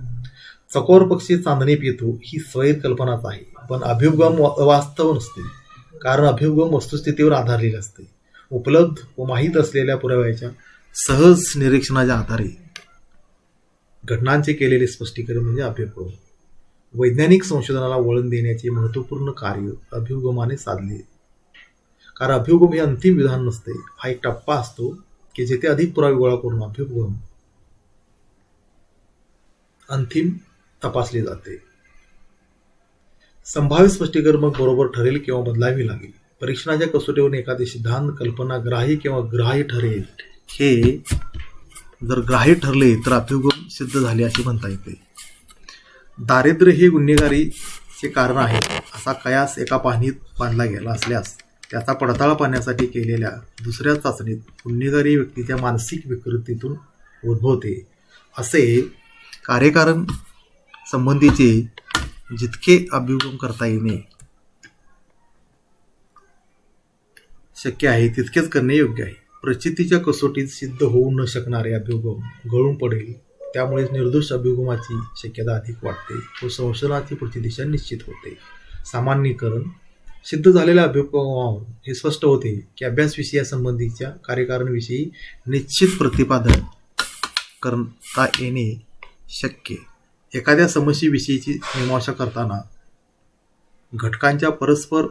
चकोर पक्षी चांदणे पितो ही स्वैर कल्पनाच आहे, पण अभ्युपगम वास्तव नसते. कारण अभ्युपगम वस्तुस्थितीवर आधारलेले असते. उपलब्ध व माहीत असलेल्या पुराव्याच्या सहज निरीक्षणाच्या आधारे घटनांचे केलेले स्पष्टीकरण म्हणजे अभ्युपगम. वैज्ञानिक संशोधनाला वळण देण्याचे महत्त्वपूर्ण कार्य अभ्युपगमाने साधले. कारण अभ्युपगम हे अंतिम विधान नसते, हा एक टप्पा असतो की जेथे अधिक पुरावे गोळा करून अभ्युपगम अंतिम तपासले जाते. संभाव्य स्पष्टीकरण मग बरोबर ठरेल किंवा बदलावी लागेल. परीक्षणाच्या कसोटीवरून एखादी सिद्धांत कल्पना ग्राह्य किंवा ग्राह्य ठरेल. हे जर ग्राह्य ठरले तर अभ्युपगम सिद्ध झाले असे म्हणता येते. दारिद्र्य हे गुन्हेगारीचे कारण आहे असा कयास एका पाहणीत बांधला गेला असल्यास त्याचा पडताळा पाहण्यासाठी केलेल्या दुसऱ्या चाचणीत गुन्हेगारी व्यक्तीच्या मानसिक विकृतीतून उद्भवते. असे कार्यकारण संबंधीचे जितके अभ्युपगम करता येणे शक्य आहे तितकेच करणे योग्य आहे. प्रचितीच्या कसोटीत सिद्ध होऊ न शकणारे अभ्युपगम गळून पडेल. त्यामुळे निर्दोष अभ्युपगमाची शक्यता अधिक वाढते व संशोधनाची पुढची दिशा निश्चित होते. सामान्यीकरण सिद्ध झालेल्या अभ्युपगमावरून हे स्पष्ट होते की अभ्यास विषयासंबंधीच्या कार्यकारणविषयी निश्चित प्रतिपादन करता येणे शक्य. एखाद्या समस्येविषयीची मीमांसा करताना घटकांच्या परस्पर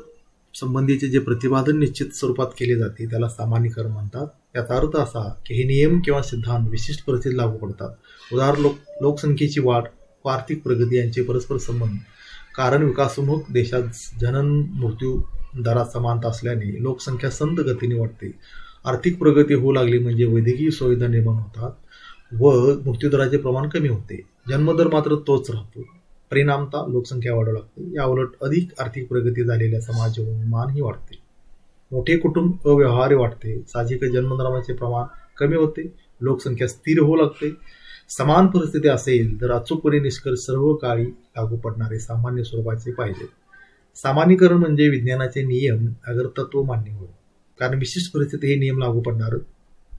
संबंधीचे जे प्रतिपादन निश्चित स्वरूपात केले जाते त्याला सामान्यीकरण म्हणतात. याचा अर्थ असा की हे नियम किंवा सिद्धांत विशिष्ट परिस्थितीत लागू पडतात. उदाहरण लोकसंख्येची वाढ व आर्थिक प्रगती यांचे परस्पर संबंध. कारण विकासोन्मुख देशात जनन मृत्यू दरात समानता असल्याने लोकसंख्या संत गतीने वाढते. आर्थिक प्रगती होऊ लागली म्हणजे वैद्यकीय सुविधा निर्माण होतात व मृत्यूदराचे प्रमाण कमी होते. जन्मदर मात्र तोच राहतो. परिणामता लोकसंख्या वाढू लागते. या उलट अधिक आर्थिक प्रगती झालेल्या समाजमानही वाढते. मोठे कुटुंब अव्यवहार्य वाटते. साहजिक जन्मदराचे प्रमाण कमी होते. लोकसंख्या स्थिर होऊ लागते. समान परिस्थिती असेल तर अचूकपणे निष्कर्ष सर्व काळी लागू पडणारे सामान्य स्वरूपाचे पाहिजे. सामान्यीकरण म्हणजे विज्ञानाचे नियम अगर तत्व मान्य होय. कारण विशिष्ट परिस्थिती हे नियम लागू पडणार.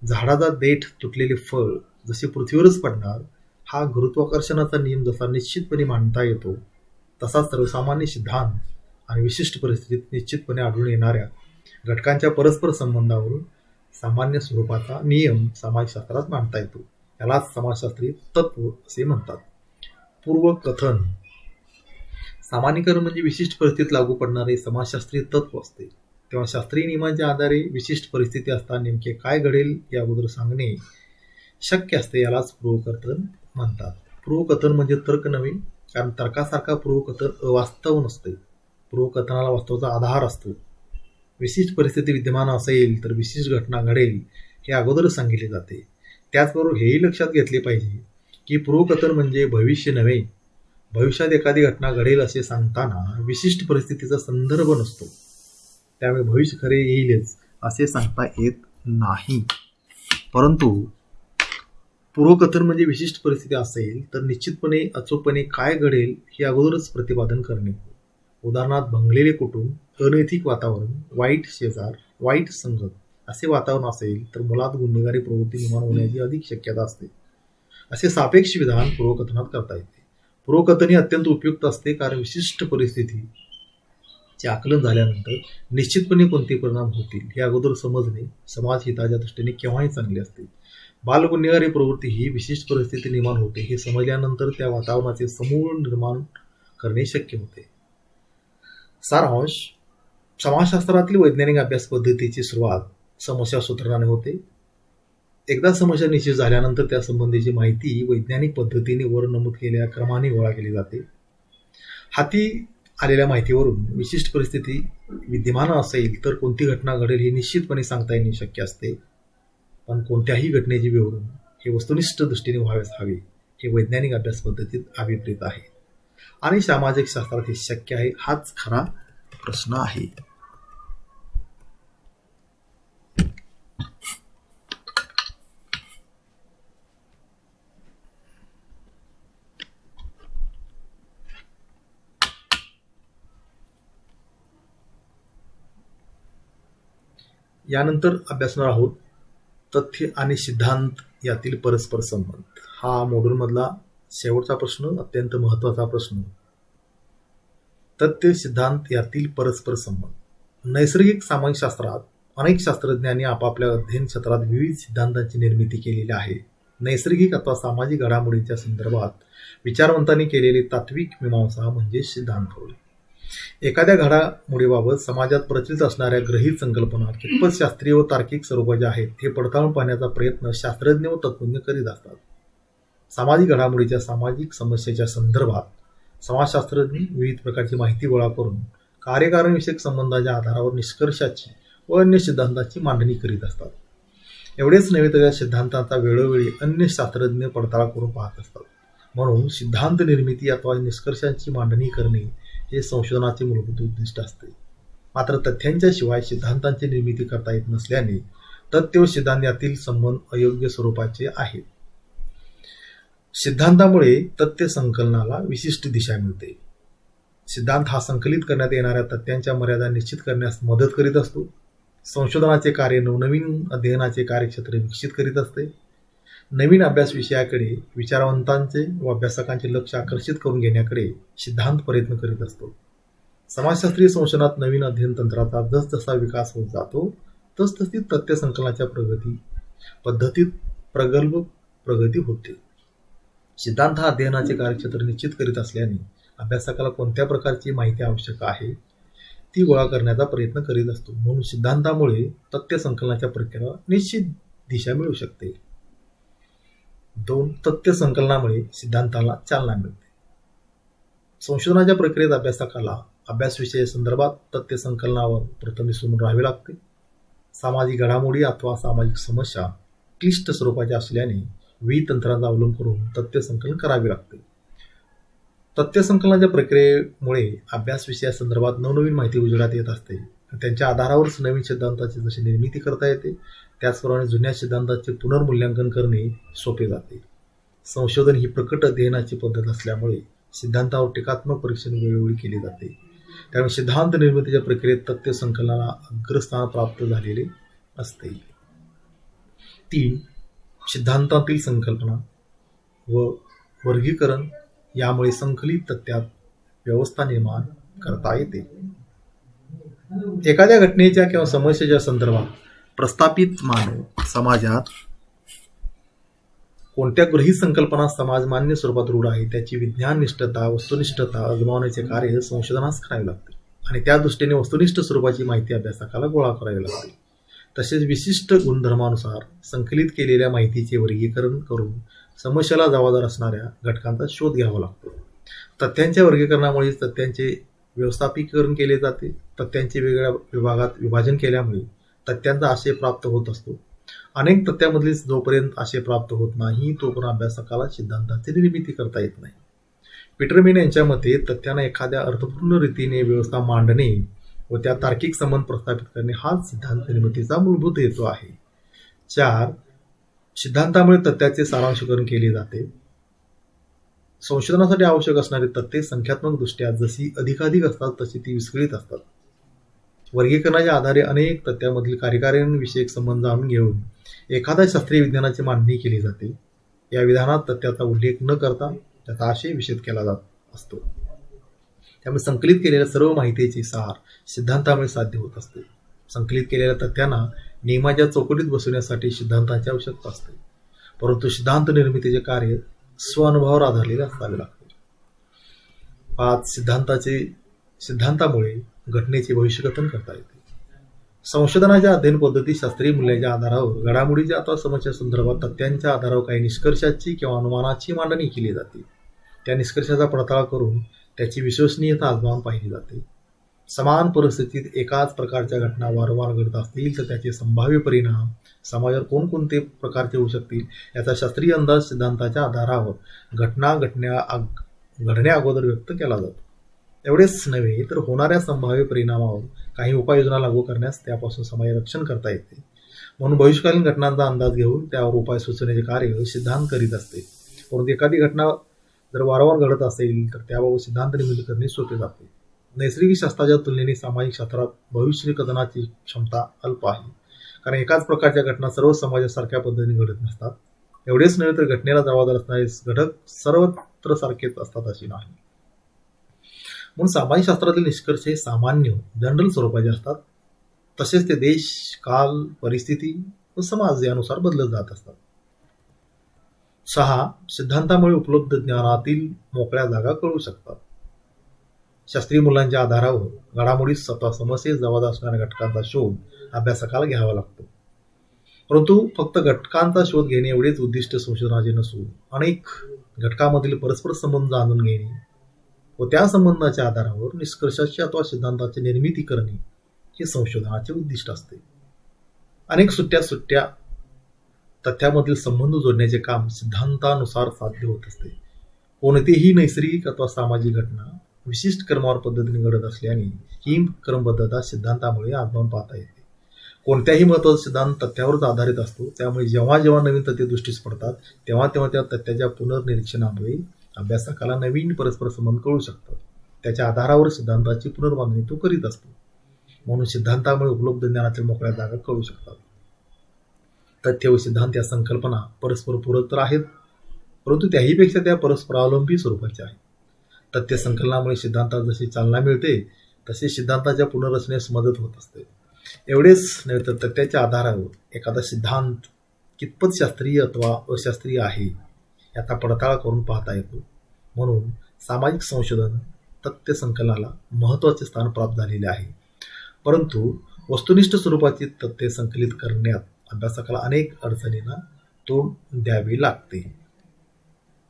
झाडाचा देठ तुटलेले फळ जसे पृथ्वीवरच पडणार हा गुरुत्वाकर्षणाचा नियम जसा निश्चितपणे मांडता येतो तसा सर्वसामान्य सिद्धांत आणि विशिष्ट परिस्थितीत निश्चितपणे आढळून येणाऱ्या घटकांच्या परस्पर संबंधावरून सामान्य स्वरूपाचा नियम समाजशास्त्रात मांडता येतो. यालाच समाजशास्त्रीय तत्व असे म्हणतात. पूर्वकथन सामान्यीकरण म्हणजे विशिष्ट परिस्थितीत लागू पडणारे समाजशास्त्रीय तत्व असते. तेव्हा शास्त्रीय नियमांच्या आधारे विशिष्ट परिस्थिती असताना नेमके काय घडेल या अगोदर सांगणे शक्य असते. यालाच पूर्वकथन म्हणतात. पूर्वकथन म्हणजे तर्क नव्हे, कारण तर्कासारखा पूर्वकथन अवास्तव नसते. पूर्वकथनाला वास्तवाचा आधार असतो. विशिष्ट परिस्थिती विद्यमान असेल तर विशिष्ट घटना घडेल हे अगोदरच सांगितले जाते. त्याचबरोबर हेही लक्षात घेतले पाहिजे की पूर्वकथन म्हणजे भविष्य नव्हे. भविष्यात एखादी घटना घडेल असे सांगताना विशिष्ट परिस्थितीचा संदर्भ नसतो. त्यामुळे भविष्य खरे येईलच असे सांगता येत नाही. परंतु पूर्वकथन म्हणजे विशिष्ट परिस्थिती असेल तर निश्चितपणे अचूकपणे काय घडेल हे अगोदरच प्रतिपादन करणे. उदाहरणार्थ भंगलेले कुटुंब, अनैतिक वातावरण, वाईट शेजार, वाईट संगत असे वातावरण असेल तर मुलात गुन्हेगारी प्रवृत्ती निर्माण होण्याची अधिक शक्यता असते. असे सापेक्ष विधान पूर्वकथनात करता येते. पूर्वकथन हे अत्यंत उपयुक्त असते कारण विशिष्ट परिस्थितीचे आकलन झाल्यानंतर निश्चितपणे कोणते परिणाम होतील हे अगोदर समजणे समाज हिताच्या दृष्टीने केव्हाही चांगले असते. बालगुन्हेगारी प्रवृत्ती ही विशिष्ट परिस्थिती निर्माण होते हे समजल्यानंतर त्या वातावरणाचे समूळ निर्माण करणे शक्य होते. सारांश: समाजशास्त्रातील वैज्ञानिक अभ्यास पद्धतीची सुरुवात समस्या सूत्रणाने होते. एकदा समस्या निश्चित झाल्यानंतर त्या संबंधीची माहिती वैज्ञानिक पद्धतीने वर नमूद केलेल्या क्रमाने गोळा केली जाते. हाती आलेल्या माहितीवरून विशिष्ट परिस्थिती विद्यमान असेल तर कोणती घटना घडेल हे निश्चितपणे सांगता येणे शक्य असते. पण कोणत्याही घटनेचे विवरण हे वस्तुनिष्ठ दृष्टीने व्हावेच हवे हे वैज्ञानिक अभ्यास पद्धतीत अभिप्रेत आहे आणि सामाजिक शास्त्रात हे शक्य आहे हाच खरा प्रश्न आहे. यानंतर अभ्यासणार आहोत तथ्य आणि सिद्धांत यातील परस्पर संबंध. हा मॉड्यूलमधला शेवटचा प्रश्न, अत्यंत महत्त्वाचा प्रश्न. तथ्य सिद्धांत यातील परस्पर संबंध. नैसर्गिक समाजशास्त्रात अनेक शास्त्रज्ञांनी आपापल्या अध्ययन क्षेत्रात विविध सिद्धांतांची निर्मिती केलेली आहे. नैसर्गिक अथवा सामाजिक घडामोडींच्या संदर्भात विचारवंतांनी केलेली तात्विक मीमांसा म्हणजे सिद्धांत होय. एखाद्या घडामोडीबाबत समाजात प्रचलित असणाऱ्या ग्रहित संकल्पना कितपत शास्त्रीय व तार्किक स्वरूपाच्या आहेत हे पडताळून पाहण्याचा प्रयत्न शास्त्रज्ञ व तत्त्वज्ञ करीत असतात. सामाजिक घडामोडीच्या सामाजिक समस्येच्या संदर्भात समाजशास्त्रज्ञ विविध प्रकारची माहिती गोळा करून कार्यकारणविषयक संबंधाच्या आधारावर निष्कर्षाची व अन्य सिद्धांताची मांडणी करीत असतात. एवढेच नव्हे तर या सिद्धांतांचा वेळोवेळी अन्य शास्त्रज्ञ पडताळा करून पाहत असतात. म्हणून सिद्धांत निर्मिती अथवा निष्कर्षांची मांडणी करणे हे संशोधनाचे मूलभूत उद्दिष्ट असते. मात्र तथ्यांच्या शिवाय सिद्धांतांची निर्मिती करता येत नसल्याने तथ्य व सिद्धांत यातील संबंध अयोग्य स्वरूपाचे आहेत. सिद्धांतामुळे तथ्य संकलनाला विशिष्ट दिशा मिळते. सिद्धांत हा संकलित करण्यात येणाऱ्या तथ्यांच्या मर्यादा निश्चित करण्यास मदत करीत असतो. संशोधनाचे कार्य नवनवीन अध्ययनाचे कार्यक्षेत्र विकसित करीत असते. नवीन अभ्यास विषयाकडे विचारवंतांचे व अभ्यासकांचे लक्ष आकर्षित करून घेण्याकडे सिद्धांत प्रयत्न करीत असतो. समाजशास्त्रीय संशोधनात नवीन अध्ययन तंत्राचा जसजसा विकास होत जातो तसतशी तथ्य संकलनाच्या पद्धतीत प्रगल्भ प्रगती होते. सिद्धांत हा अध्ययनाचे कार्यक्षेत्र निश्चित करीत असल्याने अभ्यासकाला कोणत्या प्रकारची माहिती आवश्यक आहे ती गोळा करण्याचा प्रयत्न करीत असतो. म्हणून सिद्धांतामुळे तथ्य संकलनाच्या प्रक्रियेला निश्चित दिशा मिळू शकते. 2. तथ्य संकलनामुळे सिद्धांताला चालना मिळते. संशोधनाच्या प्रक्रियेत अभ्यासकाला अभ्यास विषय संदर्भात तथ्य संकलनावर प्रथम विसरून राहावे लागते. सामाजिक घडामोडी अथवा सामाजिक समस्या क्लिष्ट स्वरूपाच्या असल्याने विविध तंत्रांचा अवलंब करून तथ्य संकलन करावे लागते. तथ्य संकलनाच्या प्रक्रियेमुळे अभ्यास विषयासंदर्भात नवनवीन माहिती उजेडात येत असते. त्यांच्या आधारावरच नवीन सिद्धांताची जशी निर्मिती करता येते त्याचप्रमाणे जुन्या सिद्धांताचे पुनर्मूल्यांकन करणे सोपे जाते. संशोधन ही प्रकट अध्ययनाची पद्धत असल्यामुळे सिद्धांतावर टीकात्मक परीक्षण वेळोवेळी केले जाते. त्यामुळे सिद्धांत निर्मितीच्या प्रक्रियेत तथ्य संकलनाला अग्रस्थान प्राप्त झालेले असते. 3. सिद्धांतातील संकल्पना व वर्गीकरण यामुळे संकलित तथ्यात व्यवस्था निर्माण करता येते. एखाद्या घटनेच्या किंवा समस्येच्या संदर्भात प्रस्थापित मानव समाजात कोणत्या गृहीत संकल्पना समाजमान्य स्वरूपात रूढ आहे त्याची विज्ञाननिष्ठता वस्तुनिष्ठता अजमावण्याचे कार्य संशोधनास करावे लागते आणि त्या दृष्टीने वस्तुनिष्ठ स्वरूपाची माहिती अभ्यासकाला गोळा करावी लागते. तसेच विशिष्ट गुणधर्मानुसार संकलित केलेल्या माहितीचे वर्गीकरण करून समस्येला जबाबदार असणाऱ्या घटकांचा शोध घ्यावा लागतो. तथ्यांच्या वर्गीकरणामुळे तथ्यांचे व्यवस्थापीकरण केले जाते. तथ्यांचे वेगळ्या विभागात विभाजन केल्यामुळे तथ्यांचा आशय प्राप्त होत असतो. अनेक तथ्यामधील जोपर्यंत आशय प्राप्त होत नाही तोपर्यंत अभ्यासकाला सिद्धांताची निर्मिती करता येत नाही. पीटरमॅन यांच्या मते तथ्यांना एखाद्या अर्थपूर्ण रीतीने व्यवस्था मांडणे व त्या तार्किक संबंध प्रस्थापित करणे हाच सिद्धांत निर्मितीचा मूलभूत हेतू आहे. 4. सिद्धांतामुळे तथ्याचे सारांशीकरण केले जाते. संशोधनासाठी आवश्यक असणारी तथ्ये संख्यात्मक दृष्ट्या जशी अधिकाधिक असतात तशी ती विस्कळीत असतात. वर्गीकरणाच्या आधारे अनेक तथ्यामधील कार्यकारणविषयक संबंध जाणून घेऊन एखाद्या शास्त्रीय विज्ञानाची मांडणी केली जाते. या विधानात तथ्याचा उल्लेख न करता त्याचा आशय विशद केला जात असतो. त्यामुळे संकलित केलेल्या सर्व माहितीचे सार सिद्धांतामुळे साध्य होत असते. संकलित केलेल्या तथ्यांना नियमाच्या चौकटीत बसवण्यासाठी सिद्धांताची आवश्यकता असते. परंतु सिद्धांत निर्मितीचे कार्य स्वानुभवावर आधारलेले असावे लागते. 5. सिद्धांतामुळे घटनेचे भविष्यकथन करता येते. संशोधनाच्या अध्ययन पद्धती शास्त्रीय मूल्याच्या आधारावर घडामोडीच्या अथवा समस्या संदर्भात तथ्यांच्या आधारावर काही निष्कर्षाची किंवा अनुमानाची मांडणी केली जाते. त्या निष्कर्षाचा पडताळा करून त्याची विश्वसनीयता आजमावून पाहिली जाते. समान परिस्थितीत एकाच प्रकारच्या घटना वारंवार घडत असतील तर त्याचे संभाव्य परिणाम समाजावर कोणकोणते प्रकारचे होऊ शकतील याचा शास्त्रीय अंदाज सिद्धांताच्या आधारावर घटना घडण्या अगोदर व्यक्त केला जातो. एवढेच नव्हे तर होणाऱ्या संभाव्य परिणामावर काही उपाययोजना लागू करण्यास त्यापासून समाज रक्षण करता येते. म्हणून भविष्यकालीन घटनांचा अंदाज घेऊन त्यावर उपाय सुचवण्याचे कार्य सिद्धांत करीत असते. परंतु एखादी घटना जर वारंवार घडत असेल तर त्याबाबत सिद्धांत निर्मिती करणे सोपे जाते. नैसर्गिक शास्त्राच्या तुलनेने सामाजिक शास्त्रात भविष्यकथनाची क्षमता अल्प आहे. कारण एकाच प्रकारच्या घटना सर्व समाजात सारख्या पद्धतीने घडत नसतात. एवढेच नव्हे तर घटनेला जबाबदार असणारे घटक सर्वत्र सारखेच असतात अशी नाही. म्हणून सामाजिक शास्त्रातील निष्कर्ष हे सामान्य जनरल स्वरूपाचे असतात. तसेच ते देश, काल, परिस्थिती व समाज यानुसार बदलत जात असतात. 6. सिद्धांतामुळे उपलब्ध ज्ञानातील मोकळ्या जागा कळू शकतात. शास्त्रीय मूल्यांच्या आधारावर घडामोडीत स्वतः समस्येस जबाबदार असणाऱ्या घटकांचा शोध अभ्यासकाला घ्यावा लागतो. परंतु फक्त घटकांचा शोध घेणे एवढेच उद्दिष्ट संशोधनाचे नसून अनेक घटकांमधील परस्पर संबंध जाणून घेणे व त्या संबंधाच्या आधारावर निष्कर्षाची अथवा सिद्धांताची निर्मिती करणे हे संशोधनाचे उद्दिष्ट असते. अनेक सुट्ट्या तथ्यामधील संबंध जोडण्याचे काम सिद्धांतानुसार साध्य होत असते. कोणतीही नैसर्गिक अथवा सामाजिक घटना विशिष्ट क्रमावर पद्धतीने घडत असल्याने ही क्रमबद्धता सिद्धांतामुळे आजमावून पाहता येते. कोणत्याही महत्त्वाचा सिद्धांत तथ्यावरच आधारित असतो. त्यामुळे जेव्हा जेव्हा नवीन तथ्ये दृष्टीस पडतात तेव्हा तेव्हा त्या तथ्याच्या पुनर्निरीक्षणामुळे अभ्यासकाला नवीन परस्पर संबंध कळू शकतात. त्याच्या आधारावर सिद्धांताची पुनर्बांधणी तो करीत असतो. म्हणून सिद्धांतामुळे उपलब्ध ज्ञानातील मोकळ्या जागा कळू शकतात. तथ्य व सिद्धांत या संकल्पना परस्पर पूरक तर आहेत, परंतु त्याहीपेक्षा त्या परस्परावलंबी स्वरूपाच्या आहेत. तथ्य संकलनामुळे सिद्धांतात जशी चालना मिळते तसे सिद्धांताच्या पुनर्रचनेस मदत होत असते. एवढेच नव्हे तर तथ्याच्या आधारावर एखादा सिद्धांत कितपत शास्त्रीय अथवा अशास्त्रीय आहे याचा पडताळा करून पाहता येतो. म्हणून सामाजिक संशोधन तथ्य संकलनाला महत्त्वाचे स्थान प्राप्त झालेले आहे. परंतु वस्तुनिष्ठ स्वरूपाची तथ्ये संकलित करण्यात अभ्यासकाला अनेक अडचणींना तोंड द्यावे लागते.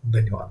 धन्यवाद.